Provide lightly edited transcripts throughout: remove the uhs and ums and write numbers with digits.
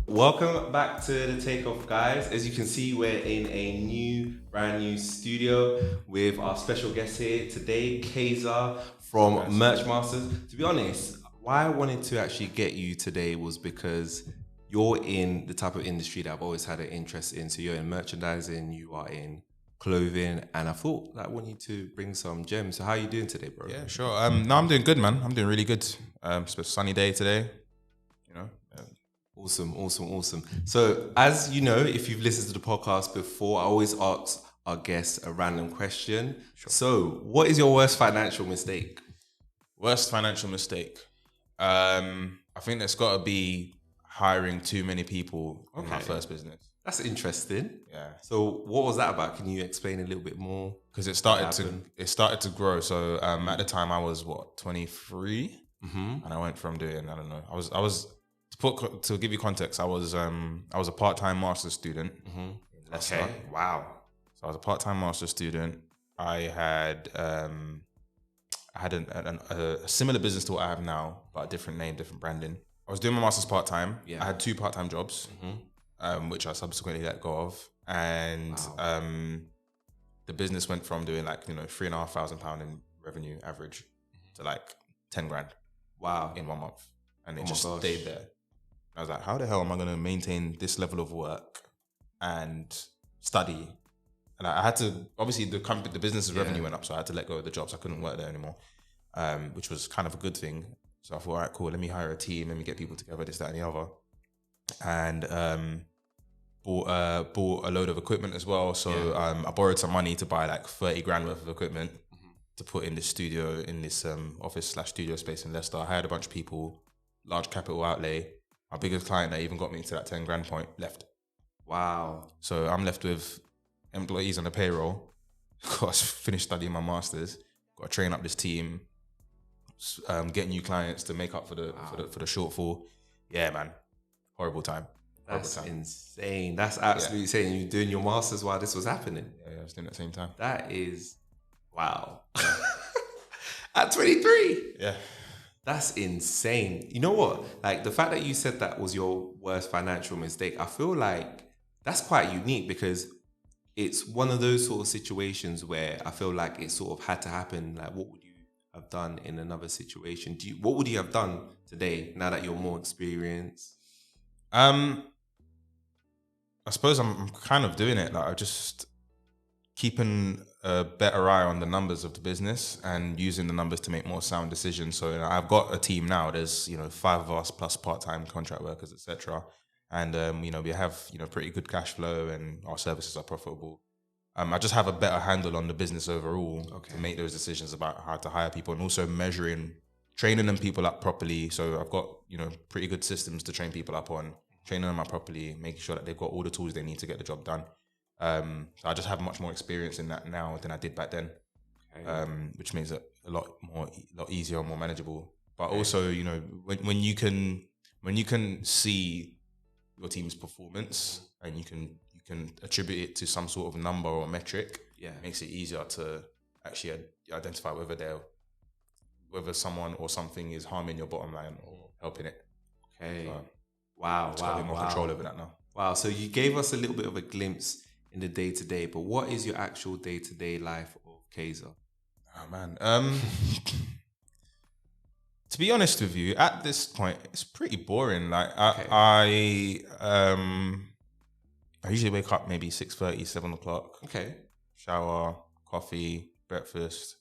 Welcome back to the Takeoff, guys. As you can see, we're in a brand new studio with our special guest here today, Kieza from Merch Masters. To be honest, why I wanted to actually get you today was because you're in the type of industry that I've always had an interest in. So you're in merchandising, you are in clothing, and I thought that I want you to bring some gems. So how are you doing today, bro? Yeah, sure. No, I'm doing good, man. I'm doing really good. It's a sunny day today. You know. Awesome. So, as you know, if you've listened to the podcast before, I always ask our guests a random question. Sure. So, what is your worst financial mistake? Worst financial mistake? I think there's got to be hiring too many people in my first business. That's interesting. Yeah. So, what was that about? Can you explain a little bit more? Because it started to grow. So, at the time, I was 23, and I went from doing I was. To give you context, I was a part-time master's student. In Leicester. Okay. Wow. So I was a part-time master's student. I had a similar business to what I have now, but a different name, different branding. I was doing my master's part-time. Yeah. I had 2 part-time jobs, which I subsequently let go of, and the business went from doing £3,500 in revenue average to 10 grand. Wow. In 1 month, and it stayed there. I was like, how the hell am I going to maintain this level of work and study? And I had to, obviously the business's revenue went up, so I had to let go of the jobs. I couldn't work there anymore, which was kind of a good thing. So I thought, all right, cool, let me hire a team, let me get people together, this, that, and the other. And bought a load of equipment as well. So I borrowed some money to buy 30 grand worth of equipment to put in this studio, in this office/studio space in Leicester. I hired a bunch of people, large capital outlay. Our biggest client that even got me to that 10 grand point left. Wow. So I'm left with employees on the payroll. Got to finish studying my master's. Got to train up this team. Get new clients to make up for the shortfall. Yeah, man. Horrible time. That's insane. That's absolutely insane. You're doing your master's while this was happening. Yeah, I was doing it at the same time. That is wow. At 23. Yeah. That's insane. You know what? The fact that you said that was your worst financial mistake, I feel like that's quite unique because it's one of those sort of situations where I feel like it sort of had to happen. What would you have done in another situation? What would you have done today now that you're more experienced? I suppose I'm kind of doing it. I'm just keeping a better eye on the numbers of the business and using the numbers to make more sound decisions. So I've got a team now. There's 5 of us plus part-time contract workers, etc. And we have pretty good cash flow and our services are profitable. I just have a better handle on the business overall to make those decisions about how to hire people and also training them people up properly. So I've got pretty good systems to train people up on, training them up properly, making sure that they've got all the tools they need to get the job done. So I just have much more experience in that now than I did back then, which makes it a lot easier and more manageable. But also, when you can see your team's performance and you can attribute it to some sort of number or metric, it makes it easier to actually identify whether someone or something is harming your bottom line or helping it. Okay. So wow. Got a bit more control over that now. Wow. So you gave us a little bit of a glimpse in the day-to-day, but what is your actual day-to-day life of Kieza? Oh man, to be honest with you, at this point, it's pretty boring. I usually wake up maybe 6:30, 7 o'clock. Okay. Shower, coffee, breakfast,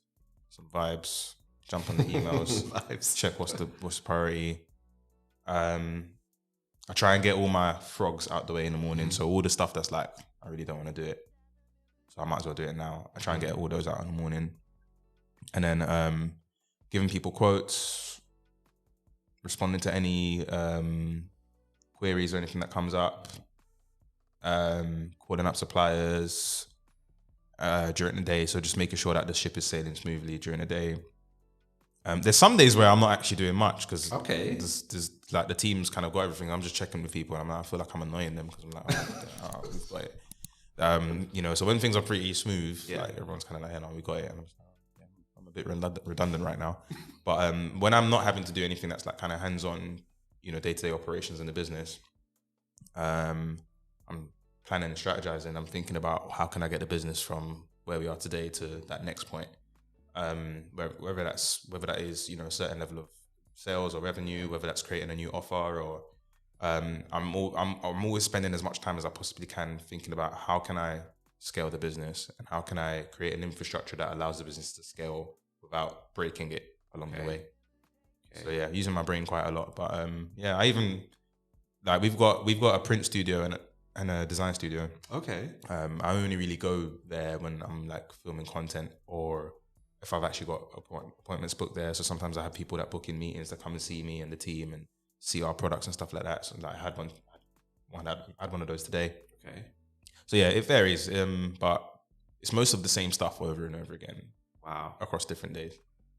some vibes, jump on the emails, check what's the priority. I try and get all my frogs out the way in the morning. So all the stuff that's I really don't want to do it, so I might as well do it now. I try and get all those out in the morning. And then giving people quotes, responding to any queries or anything that comes up, calling up suppliers during the day. So just making sure that the ship is sailing smoothly during the day. There's some days where I'm not actually doing much because there's the team's kind of got everything. I'm just checking with people and I feel like I'm annoying them because I'm like, we've got it. So when things are pretty smooth, everyone's kind of like, no, we got it. And I'm a bit redundant right now. But when I'm not having to do anything that's kind of hands-on, day-to-day operations in the business, I'm planning and strategizing. I'm thinking about how can I get the business from where we are today to that next point. Whether that is, you know, a certain level of sales or revenue, whether that's creating a new offer, or I'm always spending as much time as I possibly can thinking about how can I scale the business and how can I create an infrastructure that allows the business to scale without breaking it along the way. So yeah, using my brain quite a lot. But yeah, I even like we've got a print studio and a design studio. Okay. I only really go there when I'm like filming content, or if I've actually got appointments booked there. So sometimes I have people that book in meetings that come and see me and the team and see our products and stuff like that. So like, I had one of those today. Okay. So yeah, it varies, but it's most of the same stuff over and over again. Wow. Across different days.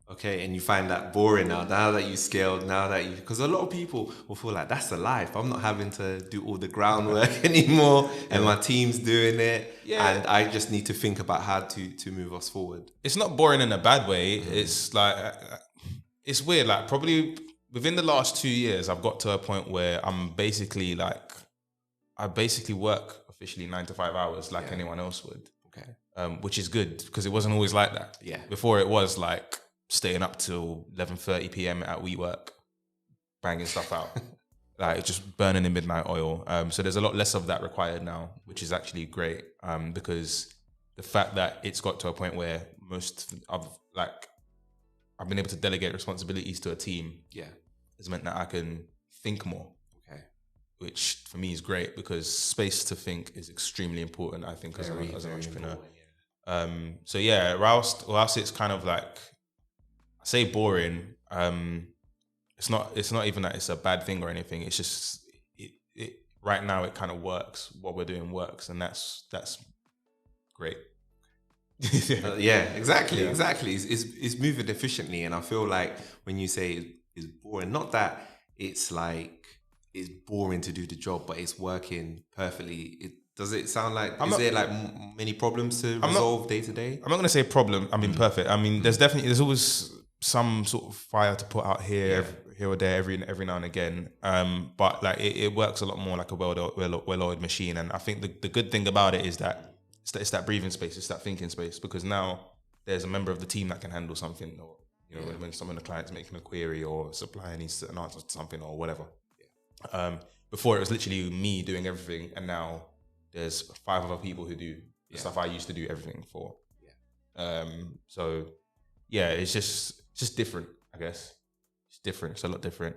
Okay, and you find that boring now that you scaled, because a lot of people will feel like that's the life. I'm not having to do all the groundwork anymore, and my team's doing it, and I just need to think about how to move us forward. It's not boring in a bad way. It's like, it's weird. Like probably within the last 2 years, I've got to a point where I'm basically like, I basically work officially 9 to 5 hours like anyone else would. Okay. Which is good because it wasn't always like that. Yeah. Before it was like staying up till 11:30 p.m. at WeWork, banging stuff out, like just burning in midnight oil. So there's a lot less of that required now, which is actually great. Because the fact that it's got to a point where I've been able to delegate responsibilities to a team. Yeah, has meant that I can think more. Okay, which for me is great because space to think is extremely important. I think as an entrepreneur. So yeah, whilst it's kind of like, I say boring, it's not even that it's a bad thing or anything. It's just it right now it kind of works. What we're doing works, and that's great. Yeah, exactly. It's moving efficiently, and I feel like when you say it's boring, not that it's like it's boring to do the job, but it's working perfectly. Does it sound like, is there like many problems to resolve day to day? I'm not going to say problem. I mean, perfect. I mean, there's always some sort of fire to put out here or there every now and again. But like it works a lot more like a well-oiled machine. And I think the good thing about it is that it's that breathing space, it's that thinking space, because now there's a member of the team that can handle something, or you know, when some of the clients making a query or supplier needs an answer to something or whatever. Before it was literally me doing everything, and now there's 5 other people who do the stuff I used to do everything for. So yeah, it's just different, I guess. It's different. It's a lot different.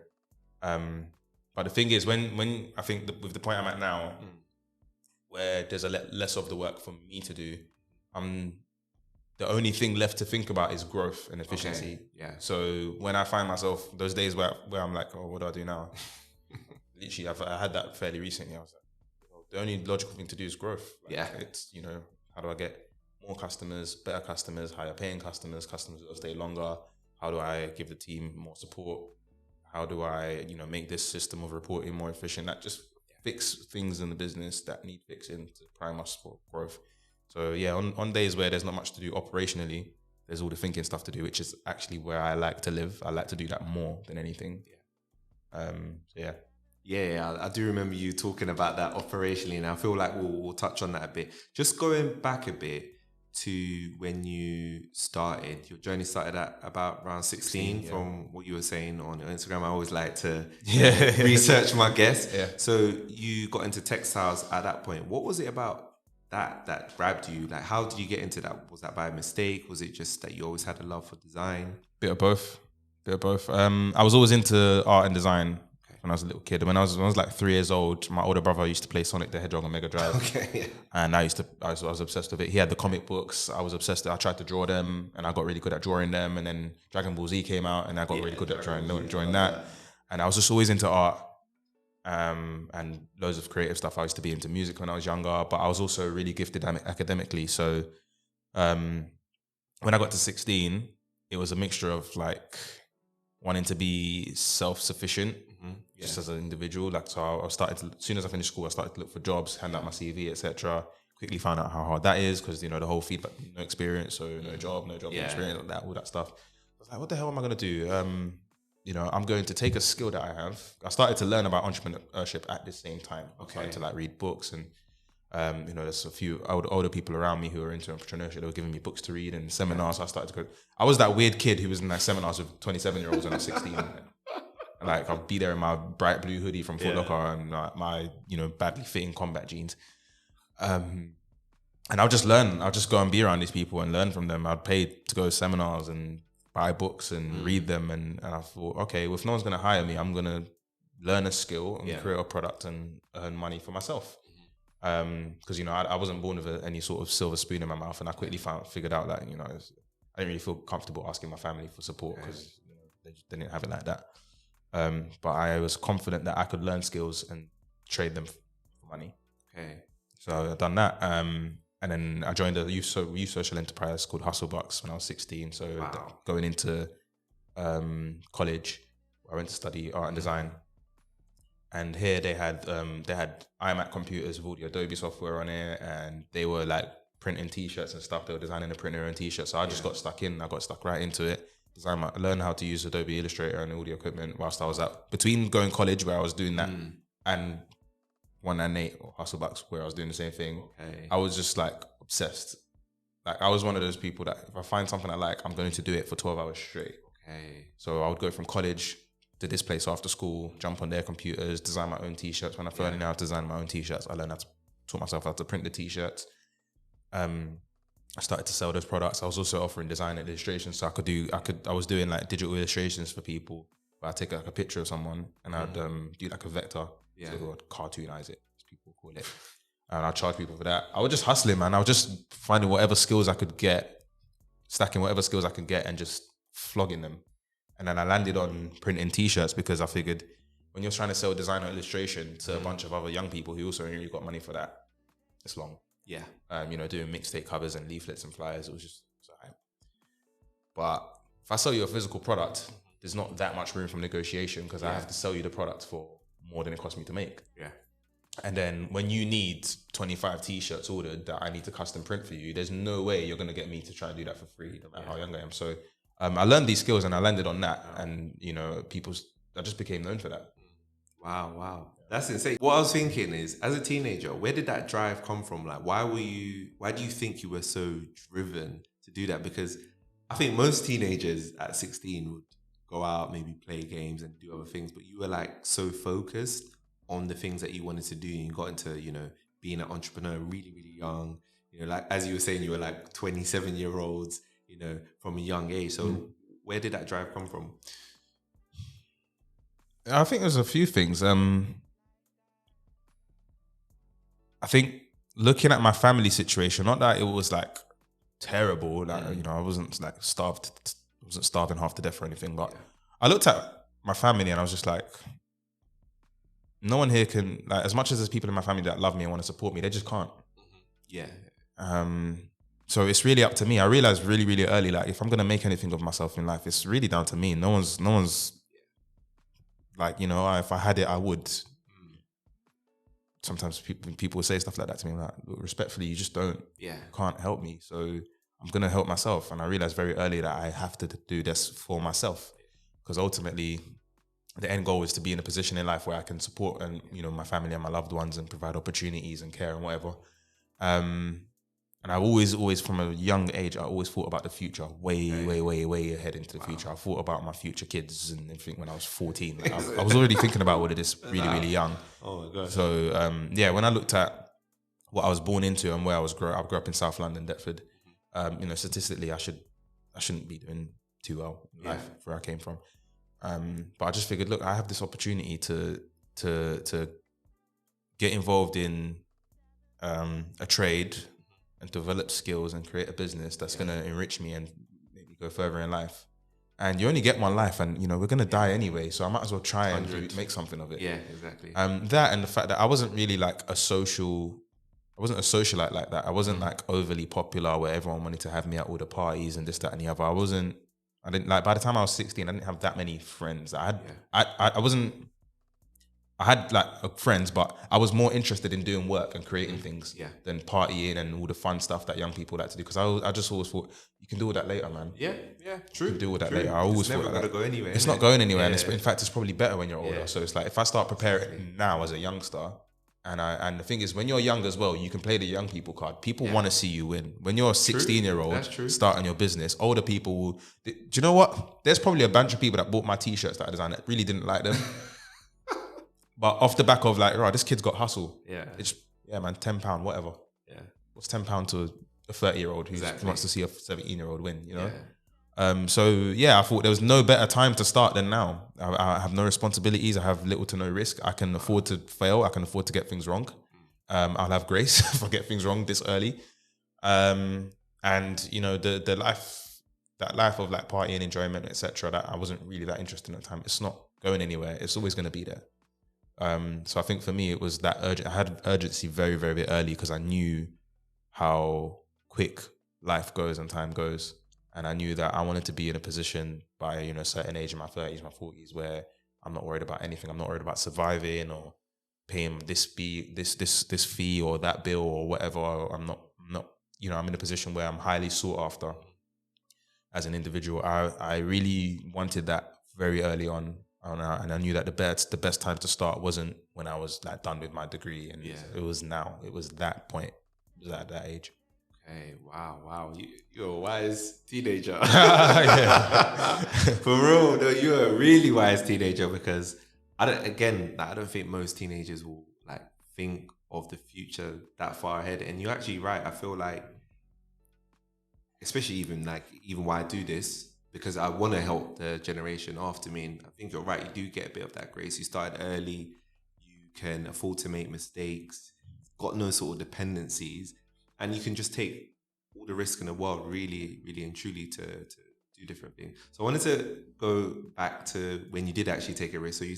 But the thing is, when I think with the point I'm at now, where there's a less of the work for me to do, the only thing left to think about is growth and efficiency. Okay. Yeah. So when I find myself those days where I'm like, oh, what do I do now? Literally, I had that fairly recently. I was like, well, the only logical thing to do is growth. Like, it's, you know, how do I get more customers, better customers, higher paying customers that'll stay longer? How do I give the team more support? How do I, you know, make this system of reporting more efficient? That just fix things in the business that need fixing to prime us for growth. So yeah, on days where there's not much to do operationally, there's all the thinking stuff to do, which is actually where I like to live. I like to do that more than anything. So yeah, I do remember you talking about that operationally, and I feel like we'll touch on that a bit. Just going back a bit to when you started, your journey started at about around 16 from what you were saying on your Instagram. I always like to research my guests. So you got into textiles at that point. What was it about that grabbed you? Like, how did you get into that? Was that by mistake? Was it just that you always had a love for design? Bit of both. I was always into art and design when I was a little kid. When I was like 3 years old, my older brother used to play Sonic the Hedgehog on Mega Drive. And I was obsessed with it. He had the comic books. I was obsessed. I tried to draw them, and I got really good at drawing them. And then Dragon Ball Z came out, and I got really good at drawing that. And I was just always into art, and loads of creative stuff. I used to be into music when I was younger, but I was also really gifted academically. So when I got to 16, it was a mixture of like wanting to be self-sufficient, just as an individual. Like, so I started to, as soon as I finished school, I started to look for jobs, hand out my CV, etc. Quickly found out how hard that is, because, you know, the whole feedback, no experience, so no job, no experience, like that, all that stuff. I was like, what the hell am I going to do? I'm going to take a skill that I have. I started to learn about entrepreneurship at the same time. I started to like read books, and there's a few older people around me who are into entrepreneurship. They were giving me books to read and seminars. So I started to go. I was that weird kid who was in like seminars with 27-year-olds when I was 16. And like I'll be there in my bright blue hoodie from Foot Locker and my badly fitting combat jeans. And I'll just learn. I'll just go and be around these people and learn from them. I'd pay to go to seminars and buy books and read them. And I thought, okay, well, if no one's going to hire me, I'm going to learn a skill and create a product and earn money for myself. Because, I wasn't born with any sort of silver spoon in my mouth. And I quickly figured out that, I didn't really feel comfortable asking my family for support because they didn't have it like that. But I was confident that I could learn skills and trade them for money. Okay. So I've done that. And then I joined a youth social enterprise called Hustlebucks when I was 16. So going into college, I went to study art and design. And here they had iMac computers with all the Adobe software on it, and they were like printing T-shirts and stuff. They were designing a printer and T-shirts. So I just got stuck in. I got stuck right into it. Learn how to use Adobe Illustrator and all the equipment whilst I was between going college where I was doing that and 198 or Hustlebucks where I was doing the same thing. Okay. I was just like obsessed. Like I was one of those people that if I find something I like, I'm going to do it for 12 hours straight. Okay. So I would go from college to this place after school, jump on their computers, design my own T-shirts. When I first learned how to design my own T-shirts, I taught myself how to print the T-shirts. I started to sell those products. I was also offering design and illustration. So I was doing like digital illustrations for people where I'd take like a picture of someone and I'd do like a vector. So they would cartoonize it, as people call it. And I'd charge people for that. I was just hustling, man. I was just finding whatever skills I could get, stacking whatever skills I could get and just flogging them. And then I landed on printing T-shirts because I figured when you're trying to sell design or illustration to a bunch of other young people who also ain't really got money for that, it's long. Yeah. Doing mixtape covers and leaflets and flyers, it was just alright. But if I sell you a physical product, there's not that much room for negotiation because I have to sell you the product for more than it cost me to make. Yeah. And then when you need 25 T-shirts ordered that I need to custom print for you, there's no way you're going to get me to try and do that for free, no matter how young I am. So I learned these skills and I landed on that. And, I just became known for that. Wow. That's insane. What I was thinking is, as a teenager, where did that drive come from? Like, why do you think you were so driven to do that? Because I think most teenagers at 16 would go out, maybe play games and do other things, but you were like so focused on the things that you wanted to do. And you got into, being an entrepreneur really, really young. Like, as you were saying, you were like 27-year-olds, from a young age. So where did that drive come from? I think there's a few things. I think looking at my family situation, not that it was like terrible, like, I wasn't like wasn't starving half to death or anything, but I looked at my family and I was just like, no one here can, like, as much as there's people in my family that love me and want to support me, they just can't. Yeah. So it's really up to me. I realized really, really early, like, if I'm going to make anything of myself in life, it's really down to me. No one's like, if I had it, I would. Sometimes people say stuff like that to me. I'm like, respectfully, you just can't help me. So I'm going to help myself. And I realized very early that I have to do this for myself. Because ultimately, the end goal is to be in a position in life where I can support my family and my loved ones and provide opportunities and care and whatever. And I've always, from a young age, I always thought about the future, way ahead into the future. I thought about my future kids and everything when I was 14. Like, I was already thinking about all of this really, really young. Oh my God. So, when I looked at what I was born into and where I grew up in South London, Deptford, statistically, I shouldn't be doing too well in life where I came from. But I just figured, look, I have this opportunity to get involved in a trade and develop skills and create a business that's going to enrich me and maybe go further in life. And you only get one life and, we're going to die anyway. So I might as well try and make something of it. Yeah, exactly. That and the fact that I wasn't really like I wasn't a socialite like that. I wasn't like overly popular where everyone wanted to have me at all the parties and this, that and the other. I didn't like, by the time I was 16, I didn't have that many friends. I I had like friends, but I was more interested in doing work and creating things than partying and all the fun stuff that young people like to do. Because I just always thought, you can do all that later, man. Yeah, true. You can do all that later. I always thought never like gonna go anywhere. It's not going anywhere. And in fact, it's probably better when you're older. So it's like, if I start preparing now as a youngster, and the thing is, when you're young as well, you can play the young people card. People want to see you win. When you're a 16-year-old starting your business, older people will, do you know what? There's probably a bunch of people that bought my t-shirts that I designed that really didn't like them. But off the back of like, right, this kid's got hustle. Yeah. It's, man, £10, whatever. Yeah. What's £10 to a 30-year-old who wants to see a 17-year-old win, you know? Yeah. I thought there was no better time to start than now. I have no responsibilities. I have little to no risk. I can afford to fail. I can afford to get things wrong. I'll have grace if I get things wrong this early. And you know, the life of like partying, enjoyment, etc., that I wasn't really that interested in at the time. It's not going anywhere. It's always going to be there. So I think for me, it was that urgent. I had urgency very, very early because I knew how quick life goes and time goes. And I knew that I wanted to be in a position by, you know, a certain age in my 30s, my 40s, where I'm not worried about anything. I'm not worried about surviving or paying this fee or that bill or whatever. I'm not, you know, I'm in a position where I'm highly sought after as an individual. I really wanted that very early on. And I knew that the best time to start wasn't when I was like done with my degree, and it was now. It was that point. It was at that age. Okay, wow. You're a wise teenager. For real, no, you're a really wise teenager, because I don't think most teenagers will like think of the future that far ahead. And you're actually right. I feel like, especially even why I do this, because I want to help the generation after me. And I think you're right. You do get a bit of that grace. You started early. You can afford to make mistakes. Got no sort of dependencies. And you can just take all the risk in the world, really, really and truly, to do different things. So I wanted to go back to when you did actually take a risk. So you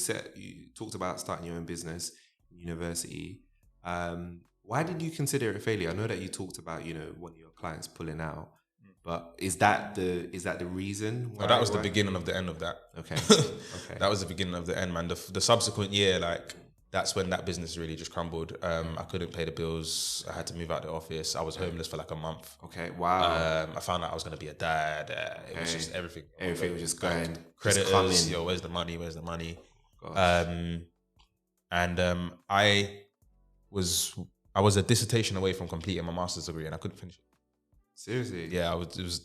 talked about starting your own business in university. Why did you consider it a failure? I know that you talked about, you know, one of your clients pulling out, but is that the reason? No, that was the beginning of the end of that. Okay. That was the beginning of the end, man. The subsequent year, like, that's when that business really just crumbled. I couldn't pay the bills. I had to move out the office. I was homeless for like a month. Okay, wow. I found out I was going to be a dad. It was just everything. Everything was just going. Creditors, yo, where's the money? I was a dissertation away from completing my master's degree, and I couldn't finish it. Seriously? Yeah, it was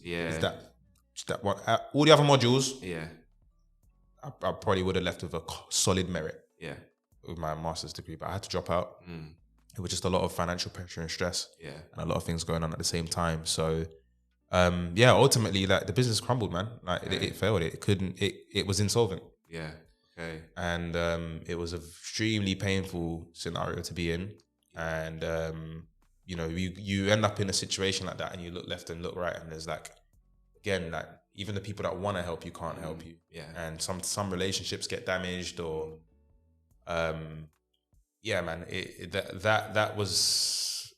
that one. All the other modules, I probably would have left with a solid merit. Yeah. With my master's degree, but I had to drop out. It was just a lot of financial pressure and stress, and a lot of things going on at the same time. So, ultimately, like, the business crumbled, man. Like, it failed. It was insolvent. Yeah. Okay. And it was an extremely painful scenario to be in. And you know, you end up in a situation like that, and you look left and look right, and there's like, again, like, even the people that want to help you can't help you. Yeah. And some relationships get damaged, or man, that was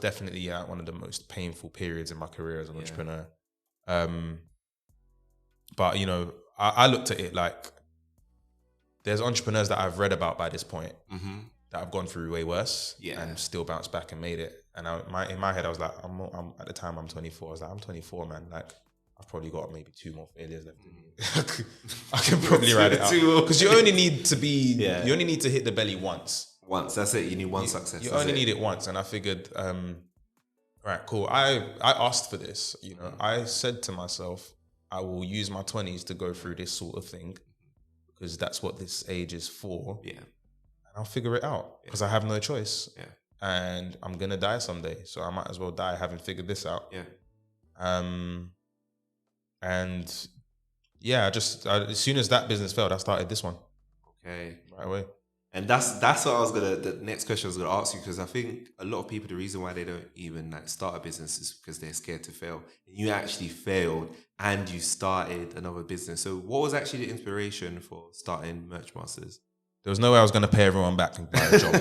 definitely one of the most painful periods in my career as an entrepreneur. But you know, I looked at it like, there's entrepreneurs that I've read about by this point that have gone through way worse and still bounced back and made it. And in my head, I was like, I'm at the time I'm 24. I was like, I'm 24, man. Like, I've probably got maybe 2 more failures left in me. I can probably ride it out. Because you only need to you only need to hit the belly once. That's it. You need one success. You only need it once. And I figured, right, cool. I asked for this, you know. I said to myself, I will use my 20s to go through this sort of thing, because that's what this age is for. Yeah. And I'll figure it out, because I have no choice. Yeah. And I'm going to die someday. So I might as well die having figured this out. Yeah. And yeah, as soon as that business failed, I started this one. Okay. Right away. And that's what the next question I was gonna ask you, because I think a lot of people, the reason why they don't even like start a business is because they're scared to fail. And you actually failed and you started another business. So what was actually the inspiration for starting Merch Masters? There was no way I was gonna pay everyone back and buy a job.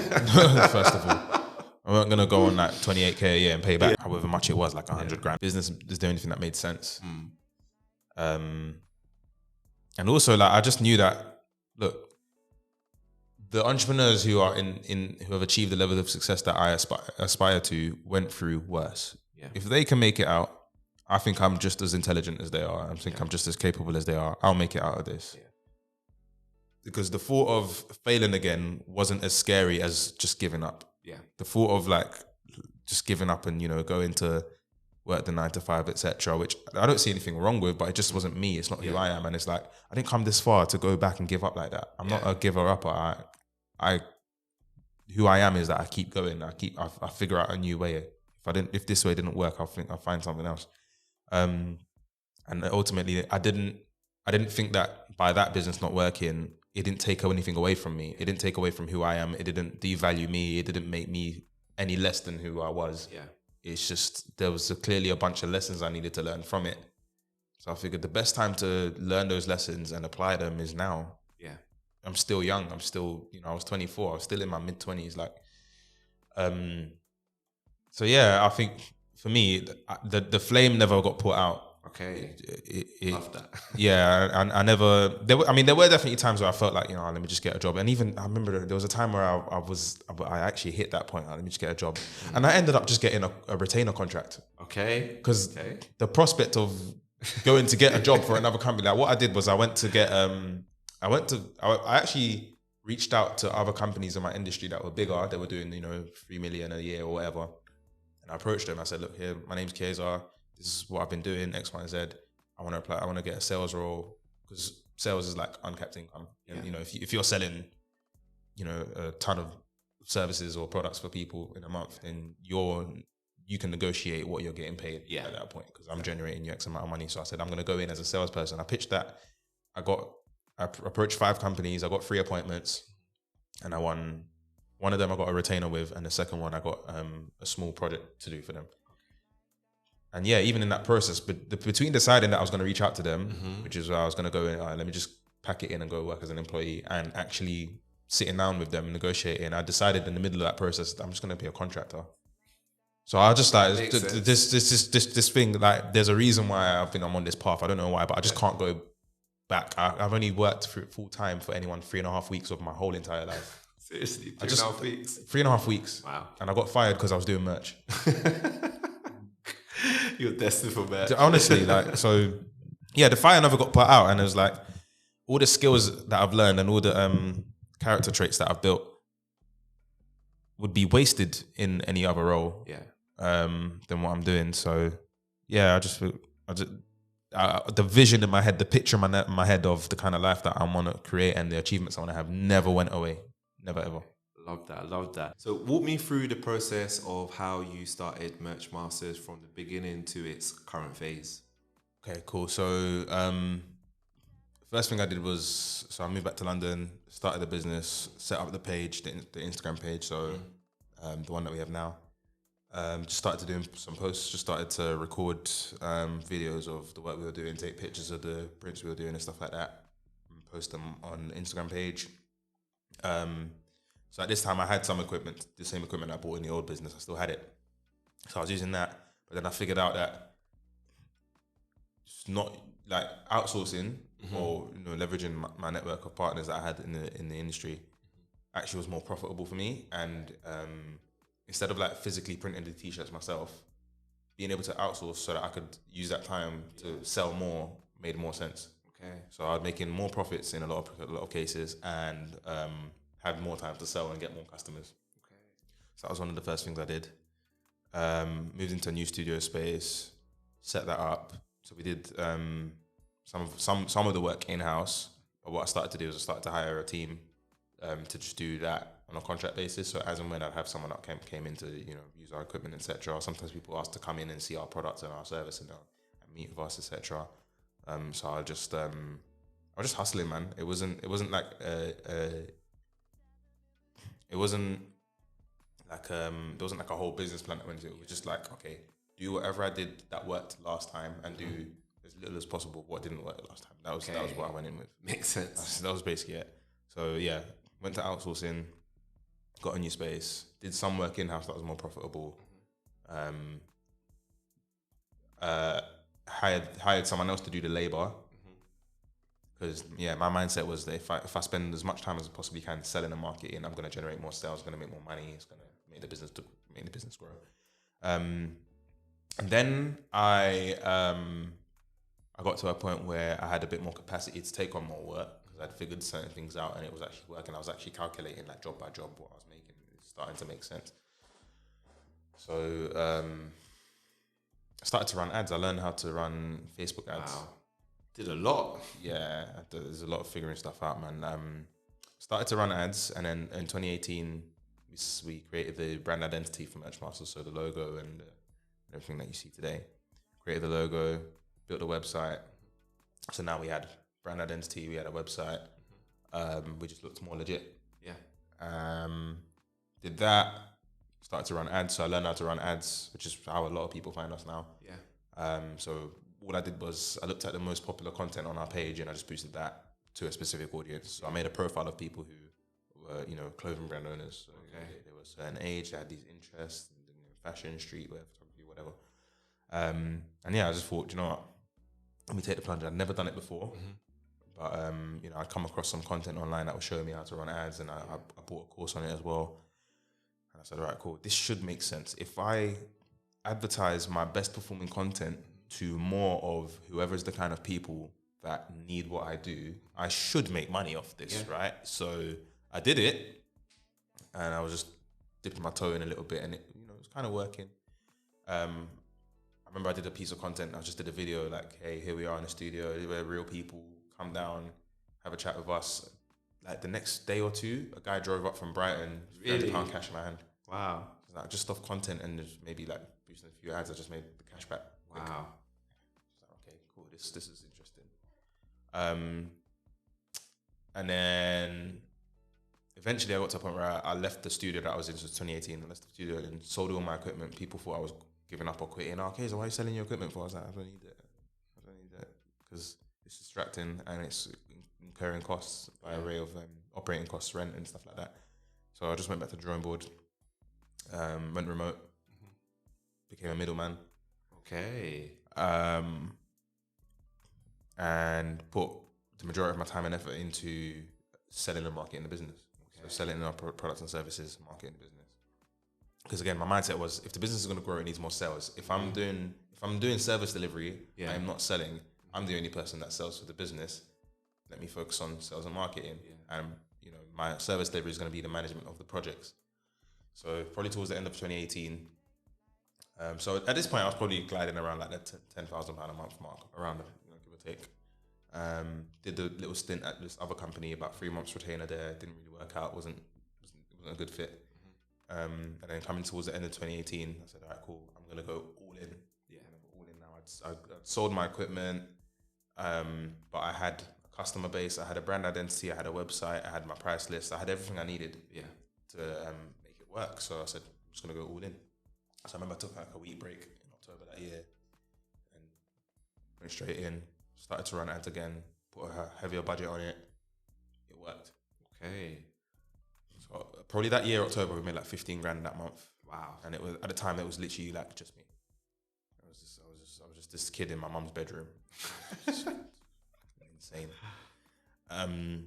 First of all. I wasn't going to go on like 28K a year and pay back however much it was, like 100 grand. Business is the only thing that made sense. And also, like, I just knew that, look, the entrepreneurs who are who have achieved the level of success that I aspire to went through worse. Yeah. If they can make it out, I think I'm just as intelligent as they are. I think I'm just as capable as they are. I'll make it out of this. Yeah. Because the thought of failing again wasn't as scary as just giving up. Yeah. The thought of like just giving up and, going to work the 9 to 5, etc., which I don't see anything wrong with, but it just wasn't me. It's not who I am. And it's like, I didn't come this far to go back and give up like that. I'm not a giver upper. Who I am is that I keep going. I figure out a new way. If this way didn't work, I'll find something else. And ultimately, I didn't think that by that business not working, it didn't take anything away from me. It didn't take away from who I am. It didn't devalue me. It didn't make me any less than who I was. Yeah. It's just, there was clearly a bunch of lessons I needed to learn from it. So I figured the best time to learn those lessons and apply them is now. Yeah. I'm still young. I'm still, I was 24. I was still in my mid-20s. So yeah, I think for me, the flame never got put out. Okay. Love that. Yeah, I never. There were definitely times where I felt like, let me just get a job. And even I remember there was a time where I actually hit that point. Like, let me just get a job, and I ended up just getting a retainer contract. Okay. Because the prospect of going to get a job for another company, like what I did was I actually reached out to other companies in my industry that were bigger. They were doing 3 million a year or whatever, and I approached them. I said, look, here, my name's Kieza. This is what I've been doing, X, Y, and Z. I want to apply. I want to get a sales role, because sales is like uncapped income. And, if you're selling, a ton of services or products for people in a month, then you can negotiate what you're getting paid at that point, because I'm generating you X amount of money. So I said, I'm going to go in as a salesperson. I pitched that. I approached 5 companies. I got 3 appointments, and I won. One of them I got a retainer with, and the second one I got a small project to do for them. And yeah, even in that process, but between deciding that I was going to reach out to them, which is where I was going to go in, let me just pack it in and go work as an employee, and actually sitting down with them and negotiating, I decided in the middle of that process that I'm just going to be a contractor. So I just like this thing, like there's a reason why I think I'm on this path. I don't know why, but I just can't go back. I've only worked full time for anyone 3.5 weeks of my whole entire life. Seriously, 3.5 weeks? 3.5 weeks. Wow. And I got fired because I was doing merch. You're destined for merch. Honestly, the fire never got put out, and it was like all the skills that I've learned and all the character traits that I've built would be wasted in any other role than what I'm doing. So yeah, the vision in my head, the picture in my head of the kind of life that I want to create and the achievements I want to have never went away. Never, ever. Love that. So walk me through the process of how you started Merch Masters from the beginning to its current phase. Okay, cool. So first thing I did was, I moved back to London, started the business, set up the page, the Instagram page, so the one that we have now. Just started doing some posts, just started to record videos of the work we were doing, take pictures of the prints we were doing and stuff like that, and post them on the Instagram page. So at this time I had some equipment, the same equipment I bought in the old business, I still had it. So I was using that, but then I figured out that it's not like outsourcing or leveraging my network of partners that I had in the industry actually was more profitable for me. And instead of like physically printing the t-shirts myself, being able to outsource so that I could use that time to sell more made more sense. Okay. So I was making more profits in a lot of cases, and had more time to sell and get more customers. Okay. So that was one of the first things I did. Moved into a new studio space, set that up. So we did some of the work in-house. But what I started to do is I started to hire a team to just do that on a contract basis. So as and when I'd have someone that came in to use our equipment, etc. Or sometimes people asked to come in and see our products and our service and meet with us, etc. So I was just hustling, man. It wasn't like there wasn't like a whole business plan that went into it. It was just like, okay, do whatever I did that worked last time and do as little as possible what didn't work last time. That was what I went in with. Makes sense. That was basically it. So yeah, went to outsourcing, got a new space, did some work in-house that was more profitable. Hired someone else to do the labor. Because my mindset was that if I spend as much time as I possibly can selling and marketing, I'm going to generate more sales, going to make more money, it's going to make the business grow. And then I got to a point where I had a bit more capacity to take on more work because I'd figured certain things out and it was actually working. I was actually calculating like job by job what I was making. It was starting to make sense. So I started to run ads. I learned how to run Facebook ads. Wow. Did a lot. Yeah, there's a lot of figuring stuff out, man. Started to run ads, and then in 2018, we created the brand identity for Merchmasters, so the logo and everything that you see today. Created the logo, built a website. So now we had brand identity, we had a website. We just looked more legit. Yeah. Did that. Started to run ads, so I learned how to run ads, which is how a lot of people find us now. Yeah. So all I did was I looked at the most popular content on our page and I just boosted that to a specific audience. So I made a profile of people who were, clothing brand owners. So they were a certain age, they had these interests, fashion, streetwear, photography, whatever. And I just thought, you know what, let me take the plunge. I'd never done it before, but I'd come across some content online that was showing me how to run ads, and I bought a course on it as well. And I said, all right, cool, this should make sense. If I advertise my best performing content to more of whoever's the kind of people that need what I do, I should make money off this, right? So I did it, and I was just dipping my toe in a little bit, and it was kind of working. I remember I did a piece of content. I just did a video like, hey, here we are in the studio. We're real people. Come down, have a chat with us. Like the next day or two, a guy drove up from Brighton, Really? £300 cash in my hand. Wow. Like just off content and just maybe like boosting a few ads, I just made the cash back. Wow. Okay, cool. This is interesting. And then eventually I got to a point where I left the studio that I was in. So 2018, I left the studio and sold all my equipment. People thought I was giving up or quitting. Okay, so why are you selling your equipment for? I was like, I don't need it because it's distracting and it's incurring costs by way of operating costs, rent and stuff like that. So I just went back to the drawing board, went remote, became a middleman. Okay. And put the majority of my time and effort into selling and marketing the business. Okay. So selling our products and services, marketing the business. Because again, my mindset was, if the business is going to grow, it needs more sales. If I'm doing service delivery, I am not selling. I'm the only person that sells for the business. Let me focus on sales and marketing, and my service delivery is going to be the management of the projects. So probably towards the end of 2018. So at this point, I was probably gliding around like the £10,000 a month mark, around give or take. Did a little stint at this other company, about 3 months retainer there. Didn't really work out. Wasn't a good fit. And then coming towards the end of 2018, I said, all right, cool. I'm gonna go all in. Yeah, all in now. I'd sold my equipment, but I had a customer base. I had a brand identity. I had a website. I had my price list. I had everything I needed. To make it work. So I said, I'm just gonna go all in. So I remember I took like a week break in October that year and went straight in, started to run ads again, put a heavier budget on it. It worked. Okay. So probably that year, October, we made like 15 grand that month. Wow. And it was, at the time, it was literally like just me. I was just this kid in my mum's bedroom. Insane. And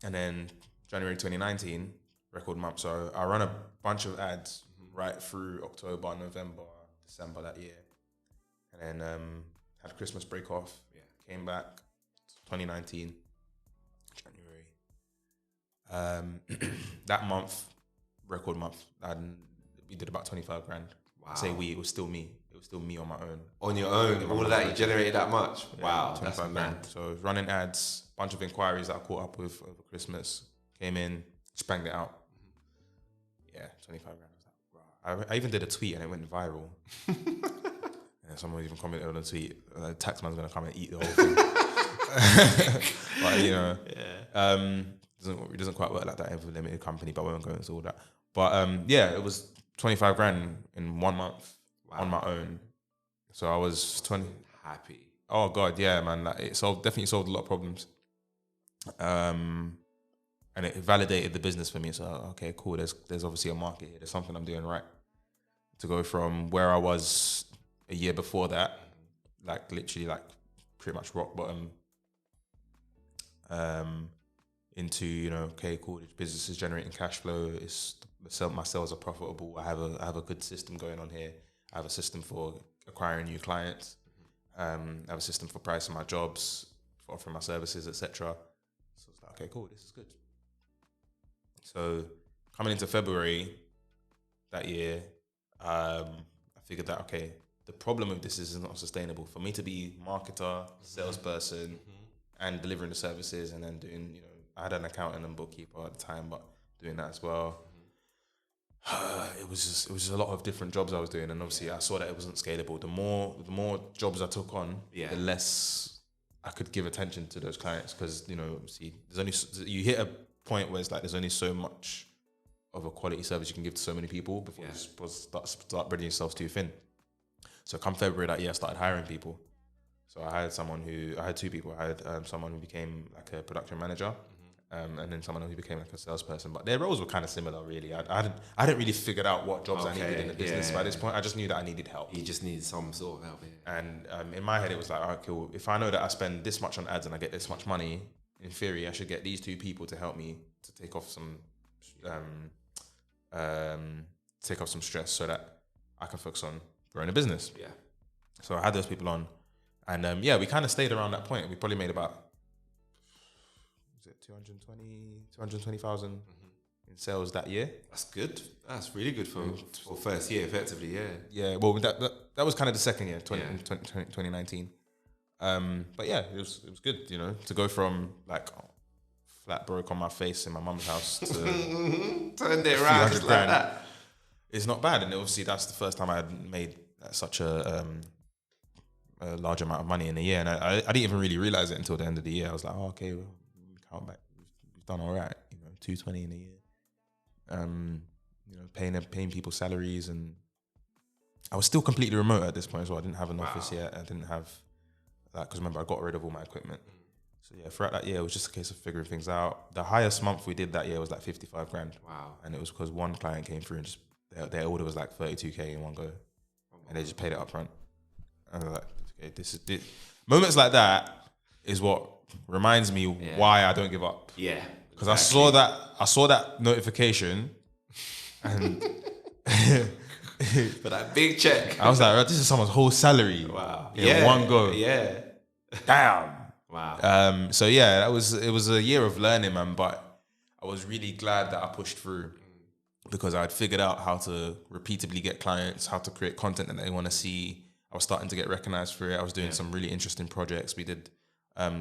then January 2019, record month. So I ran a bunch of ads right through October, November, December that year. And then had Christmas break off. Came back 2019, January. That month, record month, we did about 25 grand. Wow. I say it was still me. It was still me on my own. On your own? All of that, you generated that much? Wow, 25 grand. So running ads, bunch of inquiries that I caught up with over Christmas, came in, sprang it out. 25 grand. I even did a tweet and it went viral. And someone even commented on the tweet, the tax man's gonna come and eat the whole thing. But it doesn't quite work like that in a limited company, but we won't go into all that. But it was 25 grand in 1 month on my own. So I was 20. Happy. Oh God, yeah, man. Like, it definitely solved a lot of problems. And it validated the business for me. So, okay, cool. There's obviously a market here. There's something I'm doing right. To go from where I was a year before that, like literally like pretty much rock bottom, into, you know, okay, cool, the business is generating cash flow, my sales are profitable, I have a good system going on here, I have a system for acquiring new clients, I have a system for pricing my jobs, for offering my services, etc. So it's like, okay, cool, this is good. So coming into February that year, I figured that, okay, the problem with this is not sustainable. For me to be marketer, salesperson, and delivering the services, and then doing, you know, I had an accountant and bookkeeper at the time, but doing that as well. It was just a lot of different jobs I was doing, and obviously I saw that it wasn't scalable. The more jobs I took on, the less I could give attention to those clients, because, you know, obviously you hit a point where it's like there's only so much of a quality service you can give to so many people before you start spreading yourself too thin. So come February that year, I started hiring people. So I had two people. I had someone who became like a production manager, and then someone who became like a salesperson. But their roles were kind of similar, really. I hadn't really figured out what jobs I needed in the business by this point. I just knew that I needed help. You just needed some sort of help. Yeah. And in my head, it was like, all right, cool. If I know that I spend this much on ads and I get this much money, in theory, I should get these two people to help me to take off some stress, so that I can focus on growing a business. Yeah. So I had those people on, and we kind of stayed around that point. We probably made about 220,000 in sales that year. That's good. That's really good for first year, effectively. Yeah. Yeah. Well, that was kind of the second year, 2019. But yeah, it was good, you know, to go from like flat broke on my face in my mum's house to turned it around just like that. It's not bad, and obviously that's the first time I had made such a large amount of money in a year, and I didn't even really realize it until the end of the year. I was like, oh, okay, well, count back, we've done all right, you know, 220 in a year. You know, paying people salaries, and I was still completely remote at this point as well. I didn't have an office yet. I didn't have that, because remember, I got rid of all my equipment. So yeah, throughout that year, it was just a case of figuring things out. The highest month we did that year was like 55 grand. Wow. And it was because one client came through and just their order was like 32k in one go, and they just paid it up front. And I was like, okay, this is it. Moments like that is what reminds me why I don't give up. Yeah. Because I saw that notification, and for that big check, I was like, this is someone's whole salary. Wow. In one go. Yeah. Damn. Wow. So yeah, it was a year of learning, man. But I was really glad that I pushed through, because I'd figured out how to repeatedly get clients, how to create content that they want to see. I was starting to get recognized for it. I was doing some really interesting projects. We did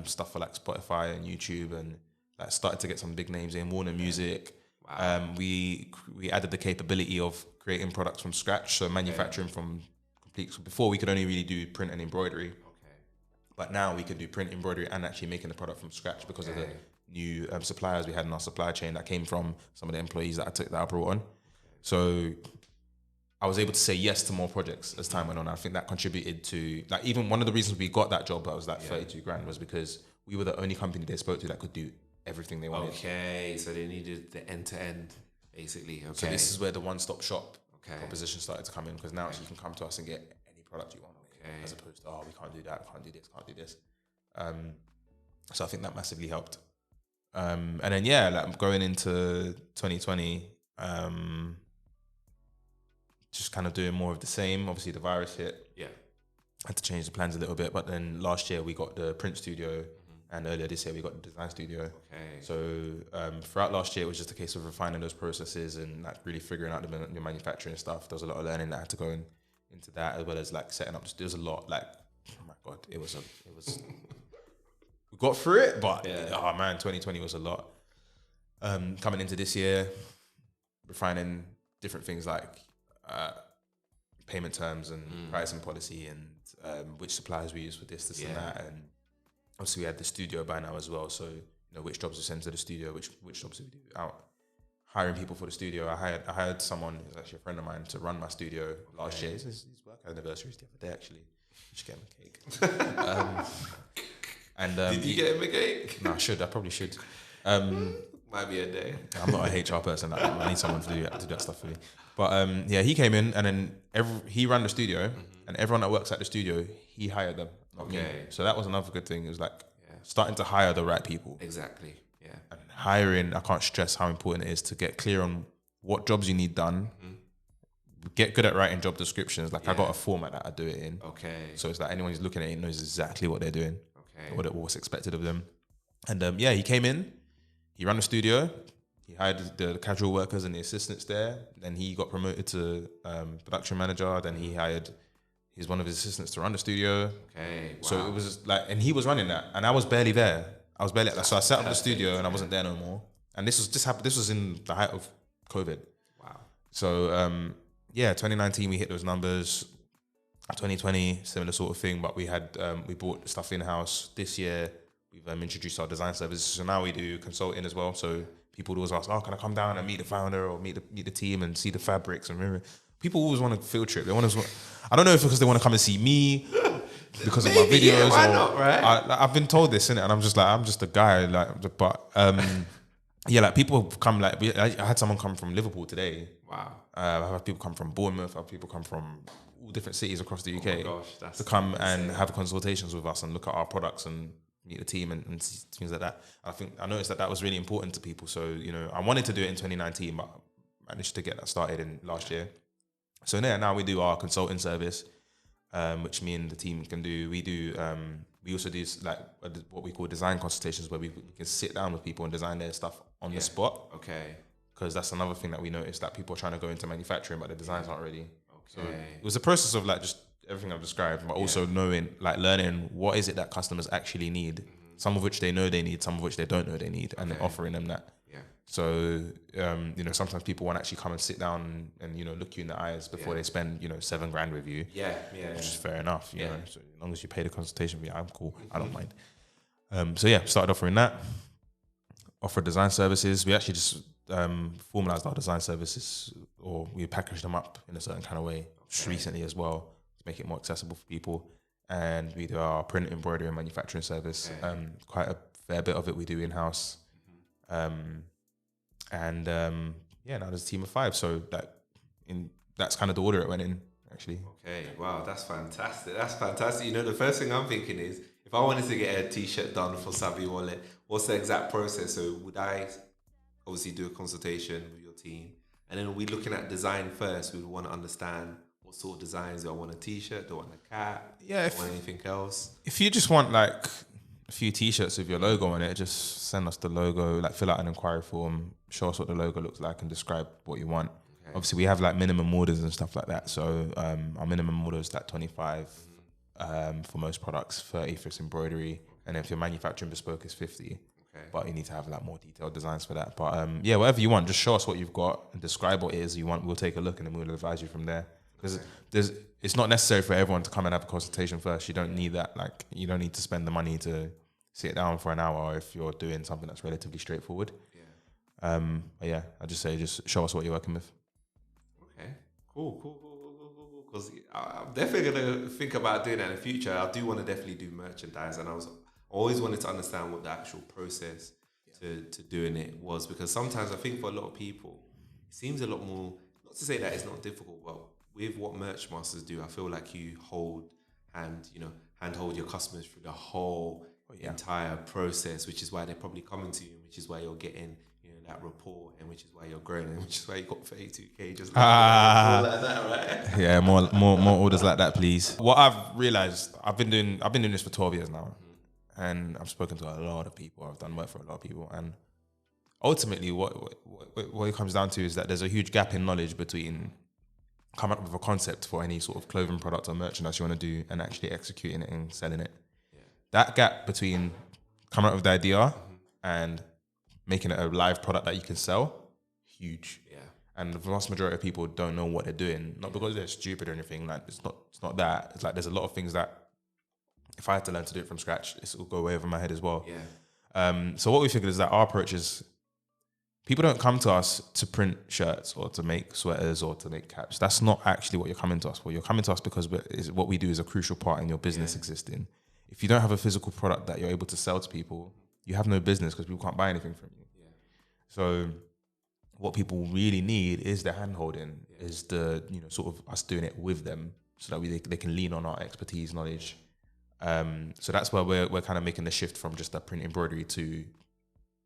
stuff for like Spotify and YouTube, and like started to get some big names in Warner Music. Wow. We added the capability of creating products from scratch, so manufacturing from complete. So before we could only really do print and embroidery. But now we can do print, embroidery, and actually making the product from scratch because of the new suppliers we had in our supply chain that came from some of the employees that I brought on. So I was able to say yes to more projects as time went on. I think that contributed to, like, even one of the reasons we got that job that was like 32 grand was because we were the only company they spoke to that could do everything they wanted. Okay, so they needed the end-to-end, basically. Okay. So this is where the one-stop shop proposition started to come in, because now you can come to us and get any product you want. As opposed to, we can't do that, can't do this, can't do this. So I think that massively helped. And then like going into 2020, just kind of doing more of the same. Obviously the virus hit. Yeah. Had to change the plans a little bit, but then last year we got the print studio, and earlier this year we got the design studio. Okay. So throughout last year it was just a case of refining those processes and like really figuring out the manufacturing stuff. There was a lot of learning that had to go into that, as well as like setting up. There was a lot, like, oh my god, it was we got through it, but oh man, 2020 was a lot. Coming into this year, refining different things like payment terms and pricing policy, and which suppliers we use for this and that, and obviously we had the studio by now as well, so you know which jobs we send to the studio, which jobs we do out. Hiring people for the studio. I hired someone who's actually a friend of mine to run my studio last year. His work anniversary is the other day, actually. You should get him a cake. Did you get him a cake? No, I probably should. Might be a day. I'm not a HR person. I need someone to do that stuff for me. But he came in, and then he ran the studio, and everyone that works at the studio, he hired them, not me. So that was another good thing. It was like, starting to hire the right people. Exactly. Yeah. And hiring, I can't stress how important it is to get clear on what jobs you need done. Get good at writing job descriptions. Like I got a format that I do it in. Okay. So it's like anyone who's looking at it knows exactly what they're doing. Okay. What's expected of them. And he came in, he ran the studio, he hired the casual workers and the assistants there. Then he got promoted to production manager. Then he's one of his assistants to run the studio. Okay. Wow. So it was just like, and he was running that, and I was barely there. So I set up the studio and I wasn't there no more. And this was in the height of COVID. Wow. So 2019 we hit those numbers. 2020 similar sort of thing, but we bought stuff in house. This year we've introduced our design services. So now we do consulting as well. So people would always ask, "Oh, can I come down and meet the founder or meet the team and see the fabrics?" And people always want a field trip. They want to. I don't know if it's because they want to come and see me because of my videos. Yeah, why not, right? I've been told this, innit? And I'm just like, I'm just a guy. Like, but like people come. Like, I had someone come from Liverpool today. Wow. I've had people come from Bournemouth. I've had people come from all different cities across the UK That's to come insane. and have consultations with us and look at our products and meet the team and things like that. I noticed that was really important to people. So, I wanted to do it in 2019, but I managed to get that started in last year. So now we do our consulting service, which me and the team can do. We also do like what we call design consultations, where we can sit down with people and design their stuff on the spot. Okay. Because that's another thing that we noticed, that people are trying to go into manufacturing, but the designs aren't ready. So Okay. it was a process of like just everything I've described, but also learning what is it that customers actually need. Some of which they know they need, some of which they don't know they need, and then offering them that. Yeah. So, sometimes people want to actually come and sit down and, look you in the eyes before they spend, $7,000 with you. Yeah. Which is fair enough, you know. So as long as you pay the consultation fee, I'm cool. I don't mind. Started offering that. Offer design services. We actually just formalized our design services, or we packaged them up in a certain kind of way just recently as well to make it more accessible for people. And we do our print, embroidery, and manufacturing service. Quite a fair bit of it we do in house. Now there's a team of 5. So that's kind of the order it went in, actually. Okay, wow, that's fantastic. The first thing I'm thinking is, if I wanted to get a t-shirt done for Savvy Wallet, what's the exact process? So would I obviously do a consultation with your team? And then we looking at design first. We would want to understand what sort of designs. Do I want a t-shirt? Do I want a cap? Yeah. Do I want anything else? If you just want like a few t-shirts with your logo on it, just send us the logo, like fill out an inquiry form, show us what the logo looks like and describe what you want. Okay. Obviously we have like minimum orders and stuff like that. So our minimum order is like 25 for most products, 30 for embroidery. And if you're manufacturing bespoke, it's 50. Okay. But you need to have like more detailed designs for that. But whatever you want, just show us what you've got and describe what it is you want. We'll take a look and then we'll advise you from there. Because it's not necessary for everyone to come and have a consultation first. You don't need that. Like, you don't need to spend the money to sit down for an hour if you're doing something that's relatively straightforward. Yeah. I just say, just show us what you're working with. Okay, cool. Because I'm definitely gonna think about doing that in the future. I do want to definitely do merchandise, and I always wanted to understand what the actual process to doing it was, because sometimes I think for a lot of people it seems a lot more. Not to say that it's not difficult, but with what merch masters do, I feel like you handhold your customers through the whole entire process, which is why they're probably coming to you, which is why you're getting that rapport, and which is why you're growing, and which is why you got 32K just all like that, right? Yeah, more orders like that, please. What I've realized, I've been doing this for 12 years now, and I've spoken to a lot of people. I've done work for a lot of people, and ultimately, what it comes down to is that there's a huge gap in knowledge between coming up with a concept for any sort of clothing product or merchandise you want to do and actually executing it and selling it. Yeah. That gap between coming up with the idea and making it a live product that you can sell, huge. Yeah. And the vast majority of people don't know what they're doing. Not because they're stupid or anything. Like it's not that. It's like there's a lot of things that if I had to learn to do it from scratch, it will go way over my head as well. Yeah. So what we figured is that our approach is, people don't come to us to print shirts or to make sweaters or to make caps. That's not actually what you're coming to us for. You're coming to us because what we do is a crucial part in your business existing. If you don't have a physical product that you're able to sell to people, you have no business because people can't buy anything from you. Yeah. So what people really need is the hand-holding, is the, sort of us doing it with them so that they can lean on our expertise, knowledge, So that's where we're kind of making the shift from just the print embroidery to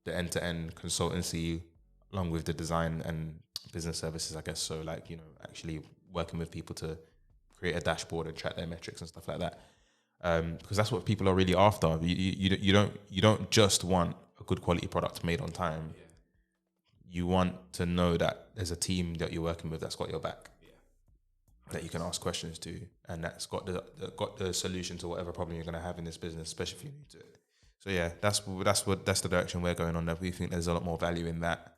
the end-to-end consultancy, along with the design and business services, I guess. So like, actually working with people to create a dashboard and track their metrics and stuff like that. Because that's what people are really after. You don't just want a good quality product made on time. Yeah. You want to know that there's a team that you're working with that's got your back. That you can ask questions to, and that's got the solution to whatever problem you're going to have in this business, especially if you need to. So yeah, that's the direction we're going on. That we think there's a lot more value in that,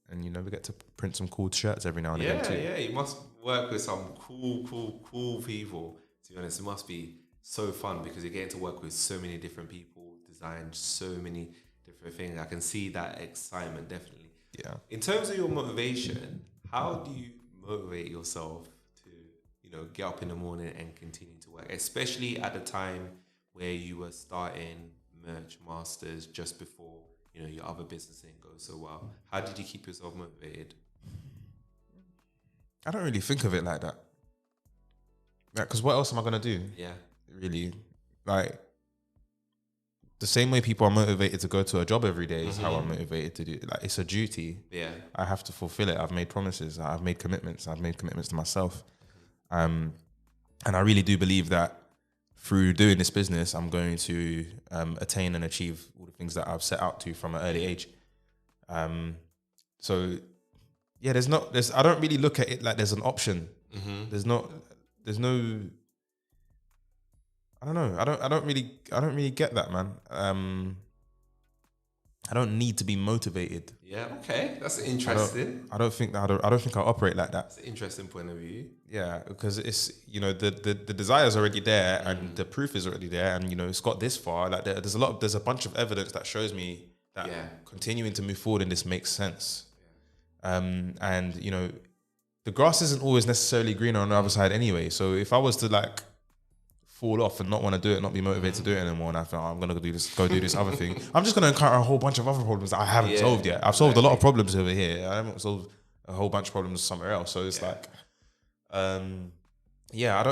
and we get to print some cool shirts every now and again too. Yeah, you must work with some cool people. To be honest, it must be so fun because you're getting to work with so many different people, design so many different things. I can see that excitement definitely. Yeah. In terms of your motivation, how do you motivate yourself to get up in the morning and continue to work, especially at the time where you were starting Merch Masters just before your other business didn't go so well? How did you keep yourself motivated? I don't really think of it like that. Because what else am I gonna do? Yeah, really, like the same way people are motivated to go to a job every day is how I'm motivated to do it. Like, it's a duty. Yeah, I have to fulfill it. I've made promises. I've made commitments. I've made commitments to myself. And I really do believe that through doing this business, I'm going to attain and achieve all the things that I've set out to from an early age. So yeah, I don't really look at it like there's an option. There's no, I don't know. I don't really get that, man. I don't need to be motivated. Yeah, okay, that's interesting. I don't think I operate like that. That's an interesting point of view. Yeah, because it's the desire's already there and the proof is already there, and it's got this far. Like there's a bunch of evidence that shows me that continuing to move forward in this makes sense. And the grass isn't always necessarily greener on the other side anyway. So if I was to fall off and not want to do it, not be motivated to do it anymore, and I feel I'm gonna go do this other thing, I'm just gonna encounter a whole bunch of other problems that I haven't solved yet. I've solved a lot of problems over here. I haven't solved a whole bunch of problems somewhere else. So it's I don't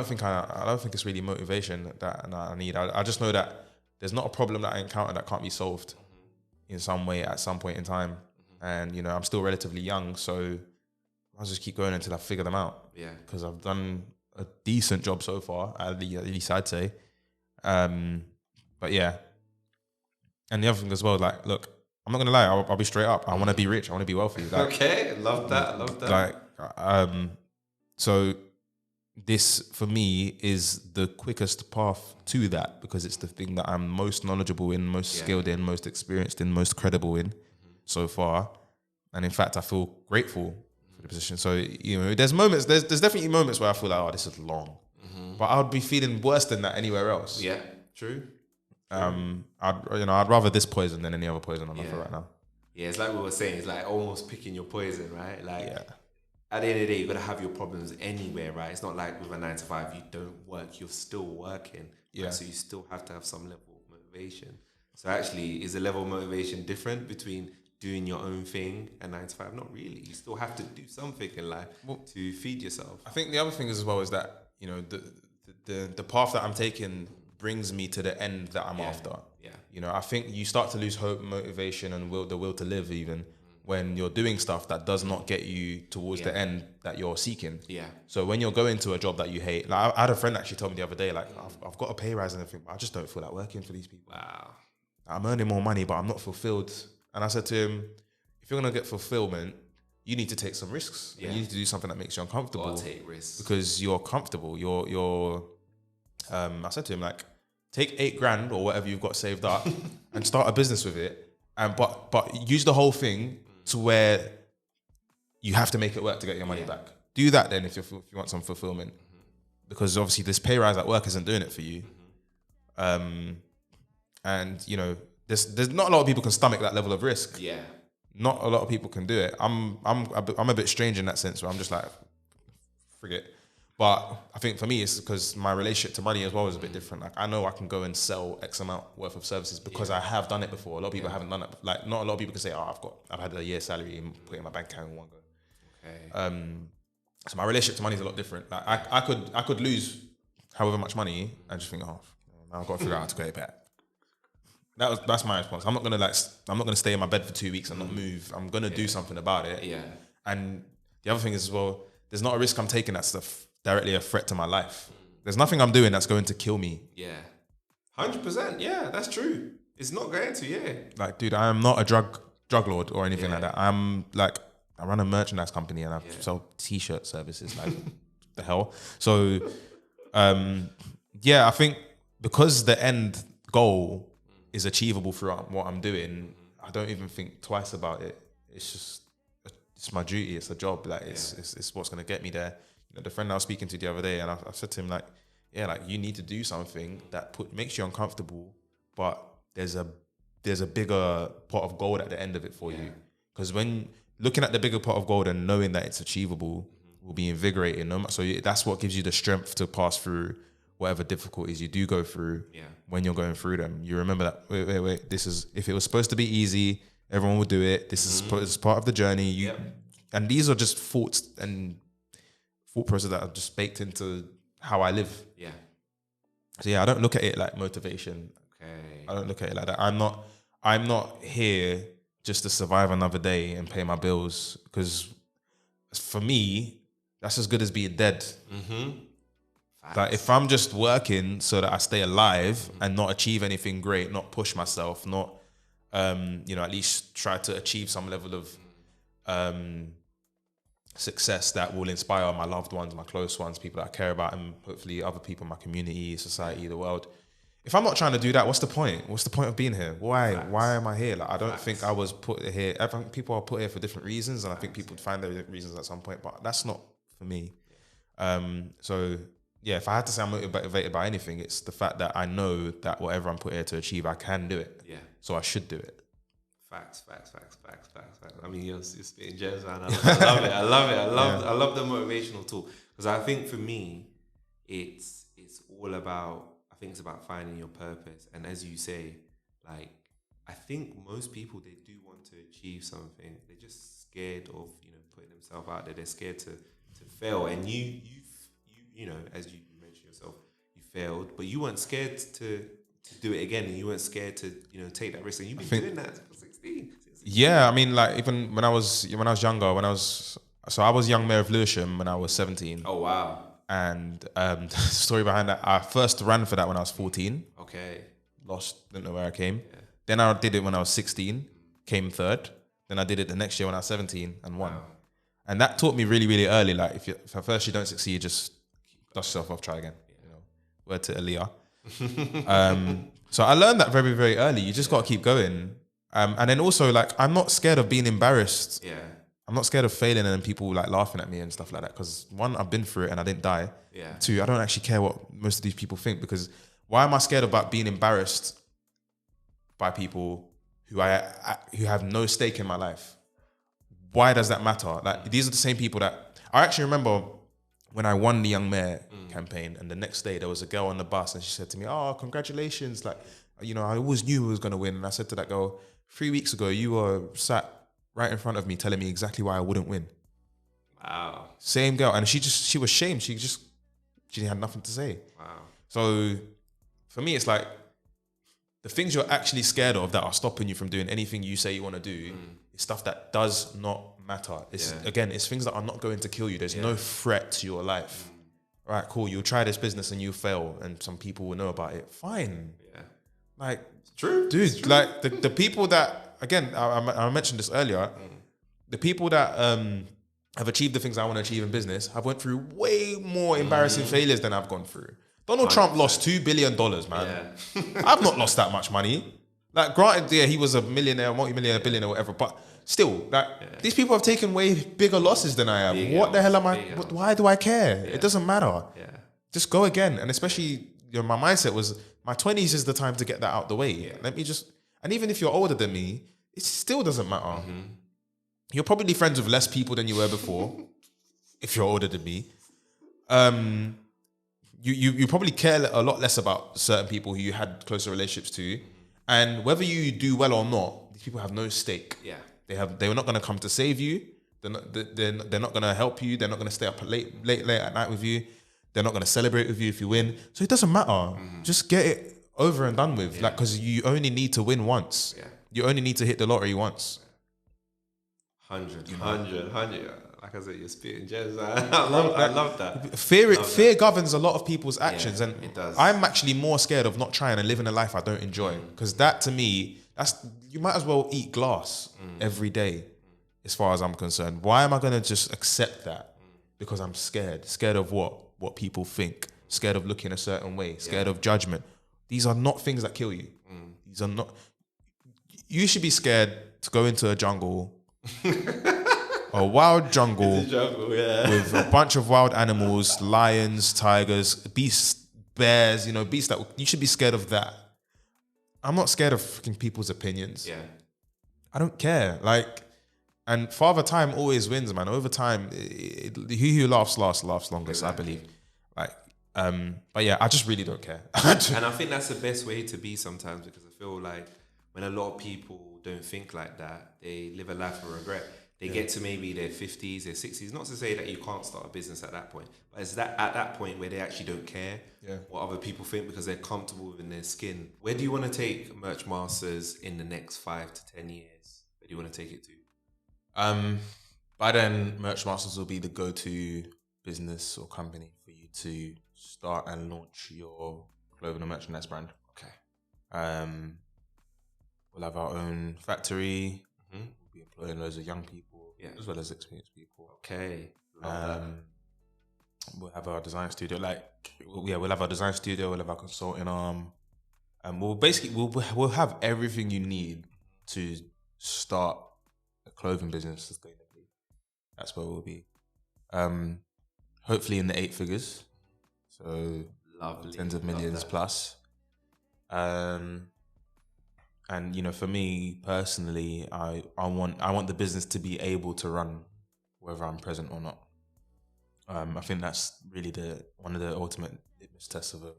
think it's really motivation that I need. I just know that there's not a problem that I encounter that can't be solved in some way at some point in time. And I'm still relatively young, so I'll just keep going until I figure them out. Yeah, because I've done a decent job so far, at least I'd say. But yeah. And the other thing as well, look, I'm not gonna lie, I'll be straight up. I want to be rich. I want to be wealthy. Okay, love that. So this for me is the quickest path to that, because it's the thing that I'm most knowledgeable in, most skilled in, most experienced in, most credible in so far. And in fact, I feel grateful for the position. So, there's definitely moments where I feel like, oh, this is long. But I would be feeling worse than that anywhere else. Yeah, true. I'd rather this poison than any other poison on offer right now. Yeah, it's like we were saying, it's like almost picking your poison, right? At the end of the day, you're gonna have your problems anywhere, right? It's not like with a 9 to 5, you don't work, you're still working. Yeah. Right? So you still have to have some level of motivation. So actually, is the level of motivation different between doing your own thing and 9 to 5? Not really. You still have to do something in life to feed yourself. I think the other thing as well is that, the path that I'm taking brings me to the end that I'm after. Yeah. I think you start to lose hope, motivation, and the will to live even when you're doing stuff that does not get you towards the end that you're seeking. Yeah. So when you're going to a job that you hate, I had a friend actually told me the other day, I've got a pay rise and everything, but I just don't feel like working for these people. Wow. I'm earning more money, but I'm not fulfilled. And I said to him, if you're gonna get fulfillment, you need to take some risks. Yeah. You need to do something that makes you uncomfortable. Gotta take risks. Because you're comfortable. I said to him, take $8,000 or whatever you've got saved up and start a business with it. And but use the whole thing to where you have to make it work to get your money back. Do that then if you want some fulfillment. Because obviously this pay rise at work isn't doing it for you. And there's not a lot of people can stomach that level of risk. Yeah. Not a lot of people can do it. I'm a bit strange in that sense where I'm just like, forget. But I think for me, it's because my relationship to money as well is a bit different. I know I can go and sell X amount worth of services because I have done it before. A lot of people haven't done it. Not a lot of people can say, I've had a year's salary and put it in my bank account in one go. Okay. So my relationship to money is a lot different. I could lose however much money and just think, I've got to figure out how to get it back. That's my response. I'm not gonna stay in my bed for 2 weeks and not move. I'm gonna do something about it. Yeah. And the other thing is as well, there's not a risk I'm taking that's directly a threat to my life. There's nothing I'm doing that's going to kill me. Yeah. 100%. Yeah, that's true. It's not going to, yeah. Like, dude, I am not a drug lord or anything like that. I'm like, I run a merchandise company and I sell t-shirt services. Like, the hell? So, I think because the end goal is achievable through what I'm doing, I don't even think twice about it. It's my duty. It's a job. Like, it's what's going to get me there. You know, the friend I was speaking to the other day, and I said to him, like, you need to do something that makes you uncomfortable, but there's a bigger pot of gold at the end of it for you. Because when looking at the bigger pot of gold and knowing that it's achievable will be invigorating. So that's what gives you the strength to pass through whatever difficulties you do go through when you're going through them. You remember that, wait, this is, if it was supposed to be easy, everyone would do it. This is part of the journey. And these are just thoughts and thought process that are just baked into how I live. Yeah. So I don't look at it like motivation. Okay. I don't look at it like that. I'm not here just to survive another day and pay my bills, because for me, that's as good as being dead. Like, if I'm just working so that I stay alive and not achieve anything great, not push myself, not at least try to achieve some level of success that will inspire my loved ones, my close ones, people that I care about, and hopefully other people in my community, society, the world. If I'm not trying to do that, what's the point? What's the point of being here? Why am I here? Like, I don't think I was put here. I think people are put here for different reasons, and I think people find their reasons at some point, but that's not for me. If I had to say I'm motivated by anything, it's the fact that I know that whatever I'm put here to achieve, I can do it. Yeah. So I should do it. Facts. I mean, you're spitting gems, man. I love it. I love the motivational talk, because I think for me, it's all about. I think it's about finding your purpose, and as you say, like, I think most people, they do want to achieve something. They're just scared of putting themselves out there. They're scared to fail, and you as you mentioned yourself, you failed, but you weren't scared to do it again, and you weren't scared to take that risk, and you've been doing that for 16. Yeah, I mean, like, even when I was younger, I was young mayor of Lewisham when I was 17. Oh wow! And the story behind that, I first ran for that when I was 14. Okay. Lost, didn't know where I came. Yeah. Then I did it when I was 16, came third. Then I did it the next year when I was 17 and won. Wow. And that taught me really, really early, like, if at first you don't succeed, just dust yourself off, try again. Word to Aaliyah. So I learned that very, very early. You just got to keep going. And then also, like, I'm not scared of being embarrassed. Yeah. I'm not scared of failing and then people like laughing at me and stuff like that. Because one, I've been through it and I didn't die. Yeah. Two, I don't actually care what most of these people think, because why am I scared about being embarrassed by people who have no stake in my life? Why does that matter? Like, these are the same people that I actually remember when I won the Young Mayor campaign, and the next day there was a girl on the bus and she said to me, "Oh, congratulations. Like, I always knew I was going to win." And I said to that girl, 3 weeks ago, you were sat right in front of me telling me exactly why I wouldn't win. Wow. Same girl. And she was shamed. She had nothing to say. Wow. So for me, it's like, the things you're actually scared of that are stopping you from doing anything you say you want to do is stuff that does not matter. It's things that are not going to kill you. There's no threat to your life. All right, cool. You'll try this business and you fail and some people will know about it. Fine. Yeah. Like, it's true. Dude, it's true. Like, the people that, again, I mentioned this earlier, the people that have achieved the things I want to achieve in business have went through way more embarrassing failures than I've gone through. Donald Trump lost $2 billion, man. Yeah. I've not lost that much money. Like, granted, he was a millionaire, multi-millionaire, billionaire, whatever, but still, these people have taken way bigger losses than I have. What the hell am I? Why do I care? Yeah. It doesn't matter. Yeah. Just go again. And especially, my mindset was, my 20s is the time to get that out the way. Yeah. And even if you're older than me, it still doesn't matter. Mm-hmm. You're probably friends with less people than you were before, if you're older than me. You probably care a lot less about certain people who you had closer relationships to, and whether you do well or not, these people have no stake. Yeah, they're not going to come to save you. They're not going to help you. They're not going to stay up late at night with you. They're not going to celebrate with you if you win. So it doesn't matter. Mm-hmm. Just get it over and done with. Like, because you only need to win once. Yeah. You only need to hit the lottery once. 100. Like I said, you're spitting gems. I love that. Fear governs a lot of people's actions, and it does. I'm actually more scared of not trying and living a life I don't enjoy. Because that, to me, you might as well eat glass every day, as far as I'm concerned. Why am I going to just accept that? Because I'm scared. Scared of what? What people think. Scared of looking a certain way. Scared of judgment. These are not things that kill you. These are not. You should be scared to go into a jungle. A wild jungle, with a bunch of wild animals, lions, tigers, beasts, bears, beasts that you should be scared of that. I'm not scared of freaking people's opinions. Yeah. I don't care. And Father Time always wins, man. Over time, he who laughs last laughs longest, exactly. I believe. But yeah, I just really don't care. And I think that's the best way to be sometimes, because I feel like when a lot of people don't think like that, they live a life of regret. They get to maybe their 50s, their 60s. Not to say that you can't start a business at that point, but it's that at that point where they actually don't care what other people think, because they're comfortable within their skin. Where do you want to take Merch Masters in the next 5 to 10 years? Where do you want to take it to? By then, Merch Masters will be the go-to business or company for you to start and launch your clothing and merchandise brand. Okay. We'll have our own factory. We'll be employing loads of young people, as well as experienced people. Okay. We'll have our design studio. We'll have our design studio. We'll have our consulting arm, and we'll have everything you need to start a clothing business sustainably. That's where we'll be. Hopefully in the 8 figures, so lovely, tens of millions plus. And for me personally, I want the business to be able to run whether I'm present or not. I think that's really one of the ultimate litmus tests of a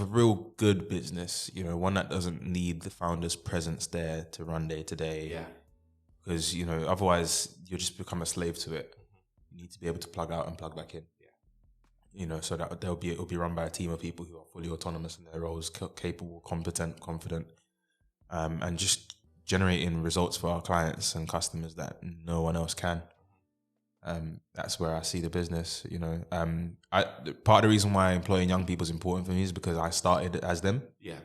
real good business. One that doesn't need the founder's presence there to run day to day. Yeah. Because otherwise you'll just become a slave to it. You need to be able to plug out and plug back in. So that it'll be run by a team of people who are fully autonomous in their roles, capable, competent, confident, and just generating results for our clients and customers that no one else can. That's where I see the business. Part of the reason why employing young people is important for me is because I started as them. Yeah.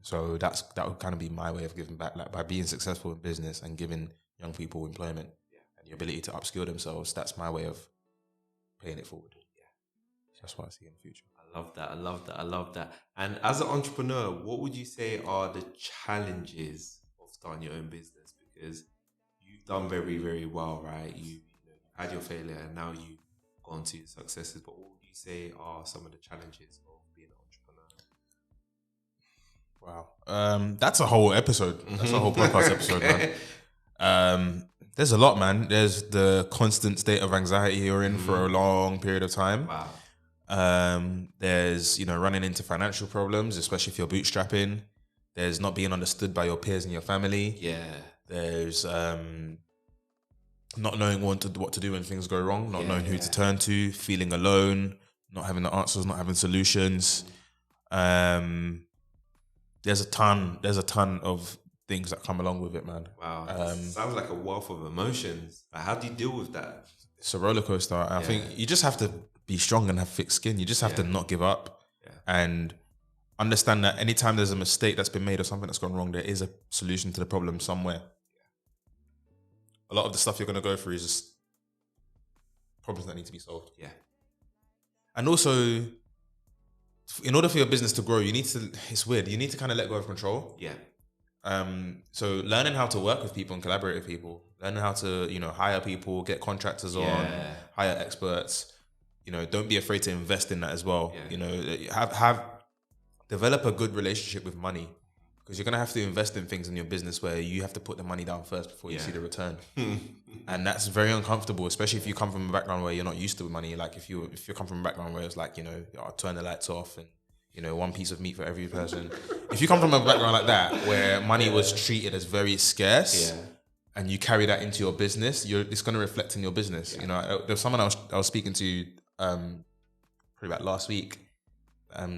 So that would kind of be my way of giving back, by being successful in business and giving young people employment and the ability to upskill themselves. That's my way of paying it forward. That's what I see in the future. I love that. And as an entrepreneur, what would you say are the challenges of starting your own business? Because you've done very, very well, right? You had your failure and now you've gone to your successes. But what would you say are some of the challenges of being an entrepreneur? Wow. That's a whole episode. That's a whole podcast episode, man. There's a lot, man. There's the constant state of anxiety you're in for a long period of time. Wow. There's running into financial problems, especially if you're bootstrapping. There's not being understood by your peers and your family. Yeah. There's not knowing what to do when things go wrong, not knowing who to turn to, feeling alone, not having the answers, not having solutions. There's a ton of things that come along with it, man. Wow. Sounds like a wealth of emotions. How do you deal with that? It's a roller coaster. I think you just have to be strong and have thick skin. You just have to not give up and understand that anytime there's a mistake that's been made or something that's gone wrong, there is a solution to the problem somewhere. A lot of the stuff you're going to go through is just problems that need to be solved. Yeah. And also, in order for your business to grow, it's weird, you need to kind of let go of control. Yeah. So learning how to work with people and collaborate with people, learning how to, hire people, get contractors on, hire experts, don't be afraid to invest in that as well. Yeah. Develop a good relationship with money, because you're going to have to invest in things in your business where you have to put the money down first before you see the return. And that's very uncomfortable, especially if you come from a background where you're not used to money. Like if you come from a background where it's like, I'll turn the lights off and, one piece of meat for every person. If you come from a background like that, where money was treated as very scarce, and you carry that into your business, it's going to reflect in your business. There's someone I was speaking to probably about last week,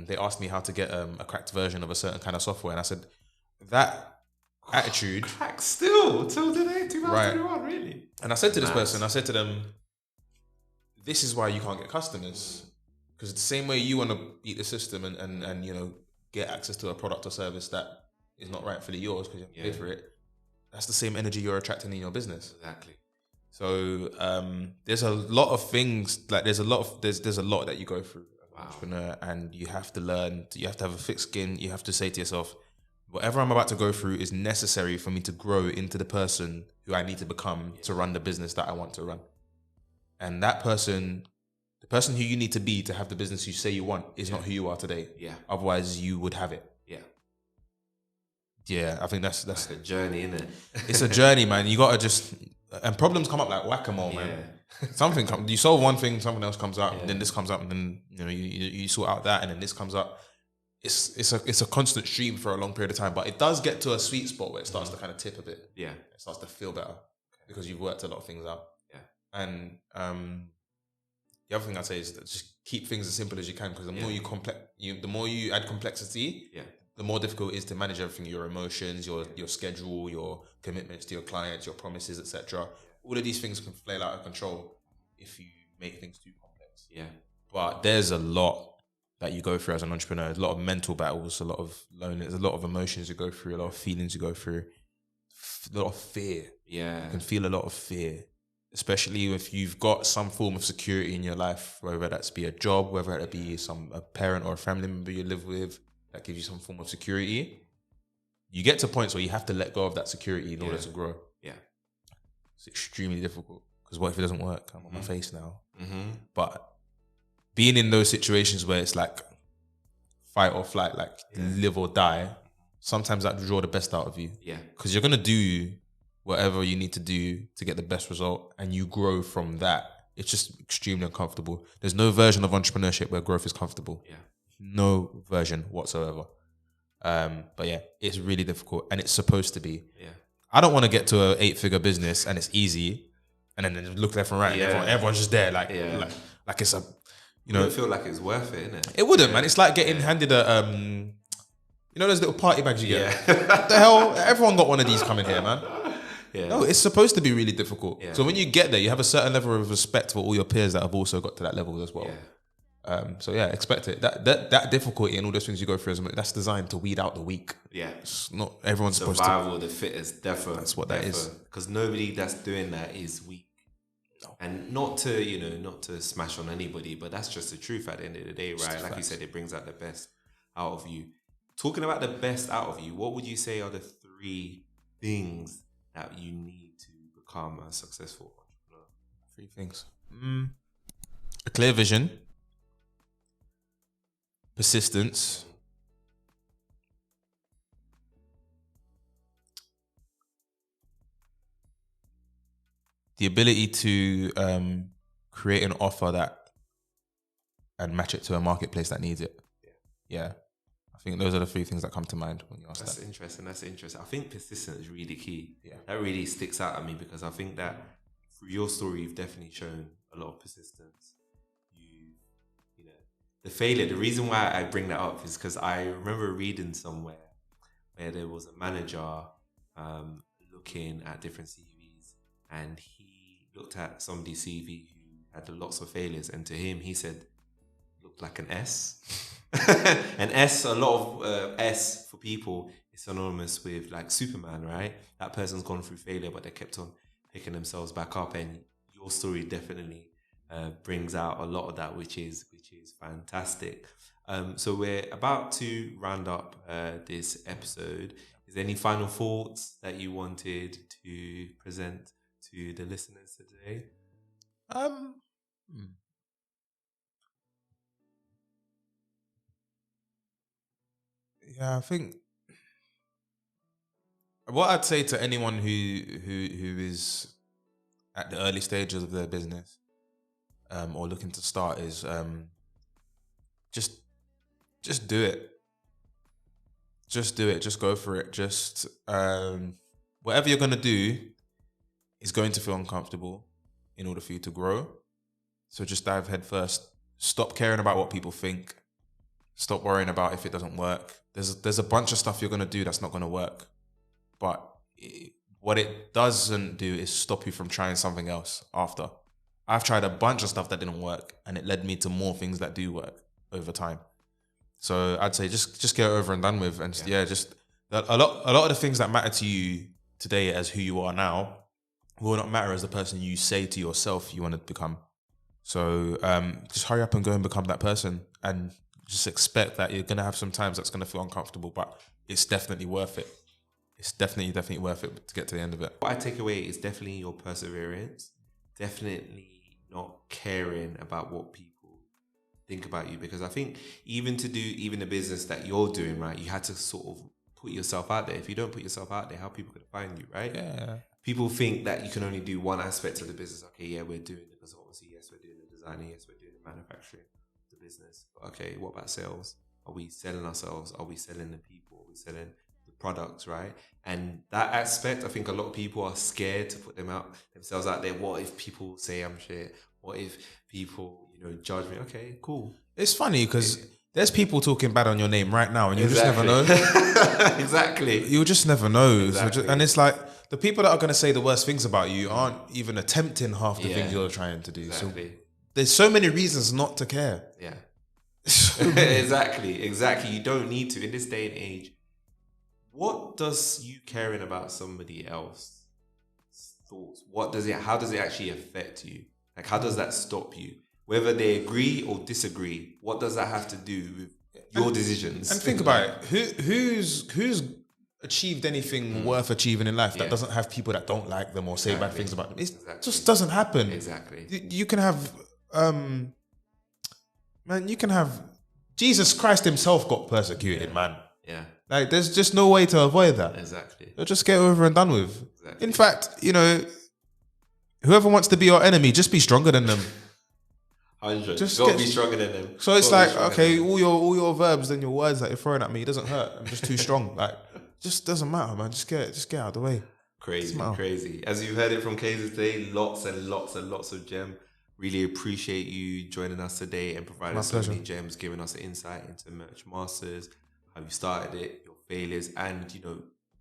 they asked me how to get a cracked version of a certain kind of software, and I said that attitude cracked still till today, 2021, really. And I said to this person, I said to them, this is why you can't get customers, because the same way you want to beat the system and you know, get access to a product or service that is not rightfully yours because you have to pay for it, that's the same energy you're attracting in your business. Exactly. So there's a lot of things, like there's a lot that you go through as an entrepreneur, and you have to learn, you have to have a thick skin. You have to say to yourself, whatever I'm about to go through is necessary for me to grow into the person who I need to become to run the business that I want to run. And that person, the person who you need to be to have the business you say you want, is not who you are today. Yeah. Otherwise you would have it. Yeah. Yeah, I think that's like a journey, isn't it? It's a journey, man. You gotta just, and problems come up like whack-a-mole, man. Something you solve one thing, something else comes up, and then this comes up, and then you know you sort out that, and then this comes up. It's a constant stream for a long period of time, but it does get to a sweet spot where it starts to kind of tip a bit. Yeah, it starts to feel better because you've worked a lot of things out. Yeah, and the other thing I'd say is that just keep things as simple as you can, because the more the more you add complexity, the more difficult it is to manage everything: your emotions, your schedule, your commitments to your clients, your promises, etc. All of these things can flail out of control if you make things too complex. Yeah, but there's a lot that you go through as an entrepreneur. There's a lot of mental battles, a lot of loneliness, a lot of emotions you go through, a lot of feelings you go through, a lot of fear. Yeah, you can feel a lot of fear, especially if you've got some form of security in your life, whether that's be a job, whether it be a parent or a family member you live with that gives you some form of security. You get to points where you have to let go of that security in order to grow. Yeah, it's extremely difficult, because what if it doesn't work? I'm on my face now. But being in those situations where it's like fight or flight, like live or die, sometimes that will draw the best out of you. Yeah, because you're gonna do whatever you need to do to get the best result, and you grow from that. It's just extremely uncomfortable. There's no version of entrepreneurship where growth is comfortable. Yeah, no version whatsoever. But yeah, it's really difficult, and it's supposed to be. Yeah, I don't want to get to an 8-figure business and it's easy, and then just look left and right. And everyone's just there, like it's a. You know, it feel like it's worth it, innit? It wouldn't, man. It's like getting handed a, you know, those little party bags you get. What the hell? Everyone got one of these coming here, man. Yeah. No, it's supposed to be really difficult. Yeah. So when you get there, you have a certain level of respect for all your peers that have also got to that level as well. Yeah. So yeah, expect it. That difficulty and all those things you go through, that's designed to weed out the weak. Yeah. It's not everyone's supposed to. Survival of the fittest, definitely. That's what that is. Because nobody that's doing that is weak. No. And not to smash on anybody, but that's just the truth at the end of the day, right? Like you said, it brings out the best out of you. Talking about the best out of you, what would you say are the 3 things that you need to become a successful entrepreneur? 3 things. A clear vision, persistence, the ability to create an offer and match it to a marketplace that needs it. Yeah. I think those are the 3 things that come to mind when you ask that. That's interesting. I think persistence is really key. Yeah. That really sticks out at me, because I think that through your story, you've definitely shown a lot of persistence. You know, the failure, the reason why I bring that up is because I remember reading somewhere where there was a manager looking at different CVs, and he looked at somebody's CV who had lots of failures, and to him, he said, looked like an S. An S, a lot of S for people is synonymous with like Superman, right? That person's gone through failure, but they kept on picking themselves back up. And your story definitely brings out a lot of that, which is fantastic. So we're about to round up this episode. Is there any final thoughts that you wanted to present to the listeners today? Yeah, I think what I'd say to anyone who is at the early stages of their business or looking to start is just do it. Just do it. Just go for it. Just whatever you're gonna do is going to feel uncomfortable in order for you to grow. So just dive head first. Stop caring about what people think. Stop worrying about if it doesn't work. There's a bunch of stuff you're going to do that's not going to work. But what it doesn't do is stop you from trying something else after. I've tried a bunch of stuff that didn't work, and it led me to more things that do work over time. So I'd say just get it over and done with. And just a lot of the things that matter to you today as who you are now will not matter as the person you say to yourself you want to become. So just hurry up and go and become that person, and just expect that you're going to have some times that's going to feel uncomfortable, but it's definitely worth it. It's definitely worth it to get to the end of it. What I take away is definitely your perseverance, definitely not caring about what people think about you, because I think even to do even the business that you're doing, right, you had to sort of put yourself out there. If you don't put yourself out there, how are people going to find you, right? Yeah. People think that you can only do one aspect of the business. Okay, yeah, we're doing the consultancy. Yes, we're doing the designing. Yes, we're doing the manufacturing, the business. But okay, what about sales? Are we selling ourselves? Are we selling the people? Are we selling the products, right? And that aspect, I think a lot of people are scared to put themselves out there. What if people say I'm shit? What if people, judge me? Okay, cool. It's funny because there's people talking bad on your name right now, and you just never know. Exactly. You'll just never know. Exactly. And it's like the people that are going to say the worst things about you aren't even attempting half the things you're trying to do. Exactly. So there's so many reasons not to care. Yeah. Exactly. You don't need to in this day and age. What does you caring about somebody else's thoughts? How does it actually affect you? Like, how does that stop you? Whether they agree or disagree, what does that have to do with your decisions? And think about it. Who's achieved anything worth achieving in life that doesn't have people that don't like them or say bad things about them? It just doesn't happen. Exactly. You can have, Jesus Christ himself got persecuted, man. Yeah. Like, there's just no way to avoid that. Exactly. So just get over and done with. Exactly. In fact, whoever wants to be your enemy, just be stronger than them. 100. Just gotta be stronger than them. So it's like, okay, all your verbs and your words that you're throwing at me, it doesn't hurt. I'm just too strong. Like, just doesn't matter, man. Just get out of the way. Crazy. As you've heard it from Kieza today, lots and lots of gem. Really appreciate you joining us today and providing so many gems, giving us insight into Merch Masters, how you started it, your failures, and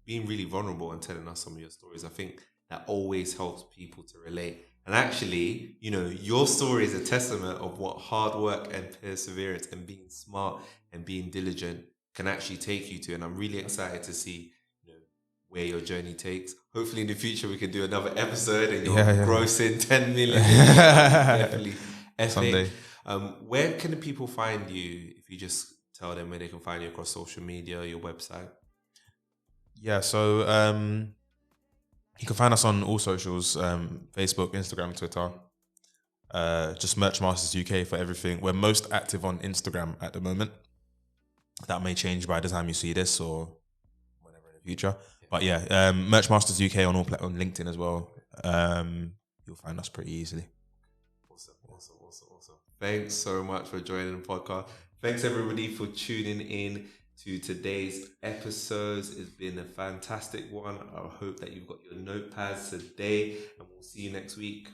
being really vulnerable and telling us some of your stories. I think that always helps people to relate. And actually, your story is a testament of what hard work and perseverance and being smart and being diligent can actually take you to. And I'm really excited to see where your journey takes. Hopefully in the future we can do another episode and you're grossing 10 million. Definitely epic. Someday. Where can the people find you if you just tell them where they can find you across social media, your website? Yeah, so you can find us on all socials, Facebook, Instagram, Twitter. Just Merch Masters UK for everything. We're most active on Instagram at the moment. That may change by the time you see this or whenever in the future. But yeah, Merch Masters UK on LinkedIn as well. You'll find us pretty easily. Awesome. Thanks so much for joining the podcast. Thanks everybody for tuning in to today's episodes. It's been a fantastic one. I hope that you've got your notepads today, and we'll see you next week.